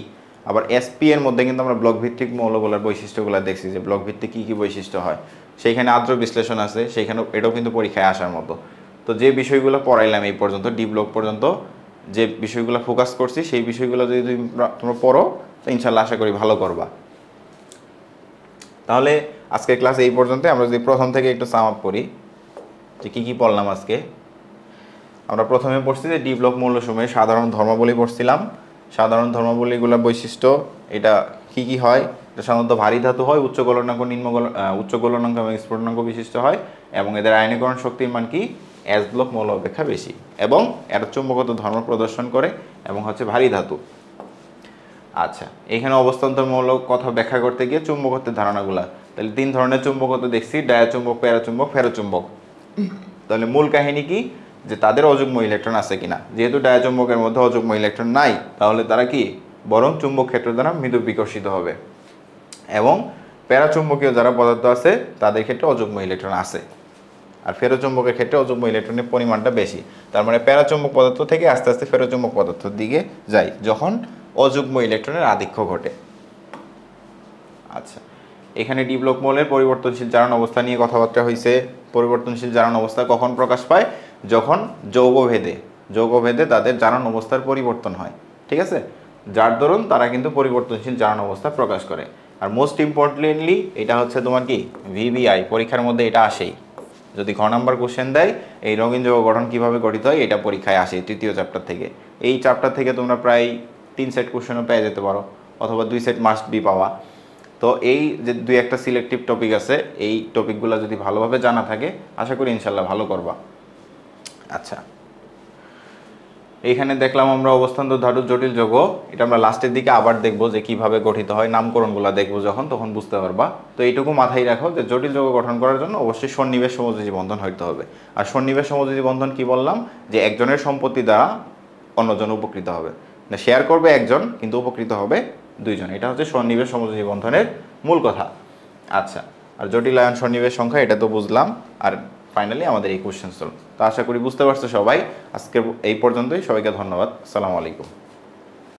আবার এসপি এর মধ্যে কিন্তু আমরা ব্লক ভিত্তিক মৌলগুলোর বৈশিষ্ট্যগুলো দেখছি যে ব্লক ভিত্তিক কী কী বৈশিষ্ট্য হয়। সেইখানে আদ্র বিশ্লেষণ আছে, সেইখানে এটাও কিন্তু পরীক্ষায় আসার মতো। তো যে বিষয়গুলো পড়াইলাম এই পর্যন্ত ডি ব্লক পর্যন্ত যে বিষয়গুলো ফোকাস করছি, সেই বিষয়গুলো যদি তোমরা পড়ো তো ইনশাল্লাহ আশা করি ভালো করবা। তাহলে আজকের ক্লাস এই পর্যন্ত। আমরা যদি প্রথম থেকে একটু সাম আপ করি যে কী কী পড়লাম আজকে। আমরা প্রথমে পড়ছি যে ডি ব্লক মৌলসমূহের সাধারণ ধর্মাবলী পড়ছিলাম। সাধারণ ধর্মাবলীগুলোর বৈশিষ্ট্য এটা কি কি হয়, এটা সাধারণত ভারী ধাতু হয়, উচ্চ গলনাঙ্ক উচ্চ গলনাঙ্ক এবং স্ফুটনাঙ্ক বিশিষ্ট হয়, এবং এদের আয়নীকরণ শক্তির মান কি এস ব্লক মৌল অপেক্ষা বেশি, এবং এর চুম্বকত্ব ধর্ম প্রদর্শন করে এবং হচ্ছে ভারী ধাতু। আচ্ছা, এখানে অবস্থান্তর মৌল কথা ব্যাখ্যা করতে গিয়ে চুম্বকত্বের ধারণাগুলা, তাহলে 3 ধরনের চুম্বকত্ব দেখছি, ডায়াচুম্বক, প্যারাচুম্বক, ফেরোচুম্বক। তাহলে মূল কাহিনী কি, যে তাদের অযুগ্ম ইলেকট্রন আছে কিনা। যেহেতু ডায়াচুম্বকের মধ্যে অযুগ্ম ইলেকট্রন নাই, তাহলে তারা কি বরং চুম্বক ক্ষেত্র দ্বারা মৃদু বিকর্ষিত হবে, এবং প্যারাচুম্বকীয় যারা পদার্থ আছে তাদের ক্ষেত্রে অযুগ্ম ইলেকট্রন আছে, আর ফেরোচুম্বকের ক্ষেত্রে অযুগ্ম ইলেকট্রনের পরিমাণটা বেশি। তার মানে প্যারাচুম্বক পদার্থ থেকে আস্তে আস্তে ফেরোচুম্বক পদার্থের দিকে যায় যখন অযুগ্ম ইলেকট্রনের আধিক্য ঘটে। আচ্ছা, এখানে ডি ব্লক মৌলের পরিবর্তনশীল জারণ অবস্থা নিয়ে কথাবার্তা হয়েছে। পরিবর্তনশীল জারণ অবস্থা কখন প্রকাশ পায়? যখন যৌগভেদে তাদের জারণ অবস্থার পরিবর্তন হয়। ঠিক আছে, যার দরুন তারা কিন্তু পরিবর্তনশীল জারণ অবস্থা প্রকাশ করে। আর মোস্ট ইম্পর্টেন্টলি এটা হচ্ছে তোমার কি ভিভিআই, পরীক্ষার মধ্যে এটা আসেই। যদি ঘ নাম্বার কোশ্চেন দেয় এই রঙিন যৌগ গঠন কীভাবে গঠিত হয়, এটা পরীক্ষায় আসে তৃতীয় চ্যাপ্টার থেকে। এই চ্যাপ্টার থেকে তোমরা প্রায় 3 সেট কোশ্চেনও পেয়ে যেতে পারো, অথবা 2 সেট মাস্ট বি পাওয়া। তো এই যে 2-1টা সিলেক্টিভ টপিক আছে, এই টপিকগুলো যদি ভালোভাবে জানা থাকে আশা করি ইনশাল্লাহ ভালো করবা। আচ্ছা, এইখানে দেখলাম আমরা অবস্থান্তর ধাতুর জটিল যৌগ, এটা আমরা লাস্টের দিকে আবার দেখবো যে কিভাবে গঠিত হয়, নামকরণগুলো দেখবো তখন বুঝতে পারবা। তো এইটুকু মাথায় রাখো যে জটিল যৌগ গঠন করার জন্য অবশ্যই সন্নিবেশ সমযোজী বন্ধন হইতে হবে। আর সন্নিবেশ সমযোজী বন্ধন কি বললাম, যে একজনের সম্পত্তি দ্বারা অন্যজন উপকৃত হবে, না শেয়ার করবে একজন কিন্তু উপকৃত হবে 2 জন। এটা হচ্ছে সন্নিবেশ সমযোজী বন্ধনের মূল কথা। আচ্ছা, আর জটিল আয়ন সন্নিবেশ সংখ্যা এটা তো বুঝলাম। আর ফাইনালি আমাদের এই কোশ্চেন সলভ। তো আশা করি বুঝতে পারছো সবাই। আজকে এই পর্যন্তই, সবাইকে ধন্যবাদ। আসসালামু আলাইকুম।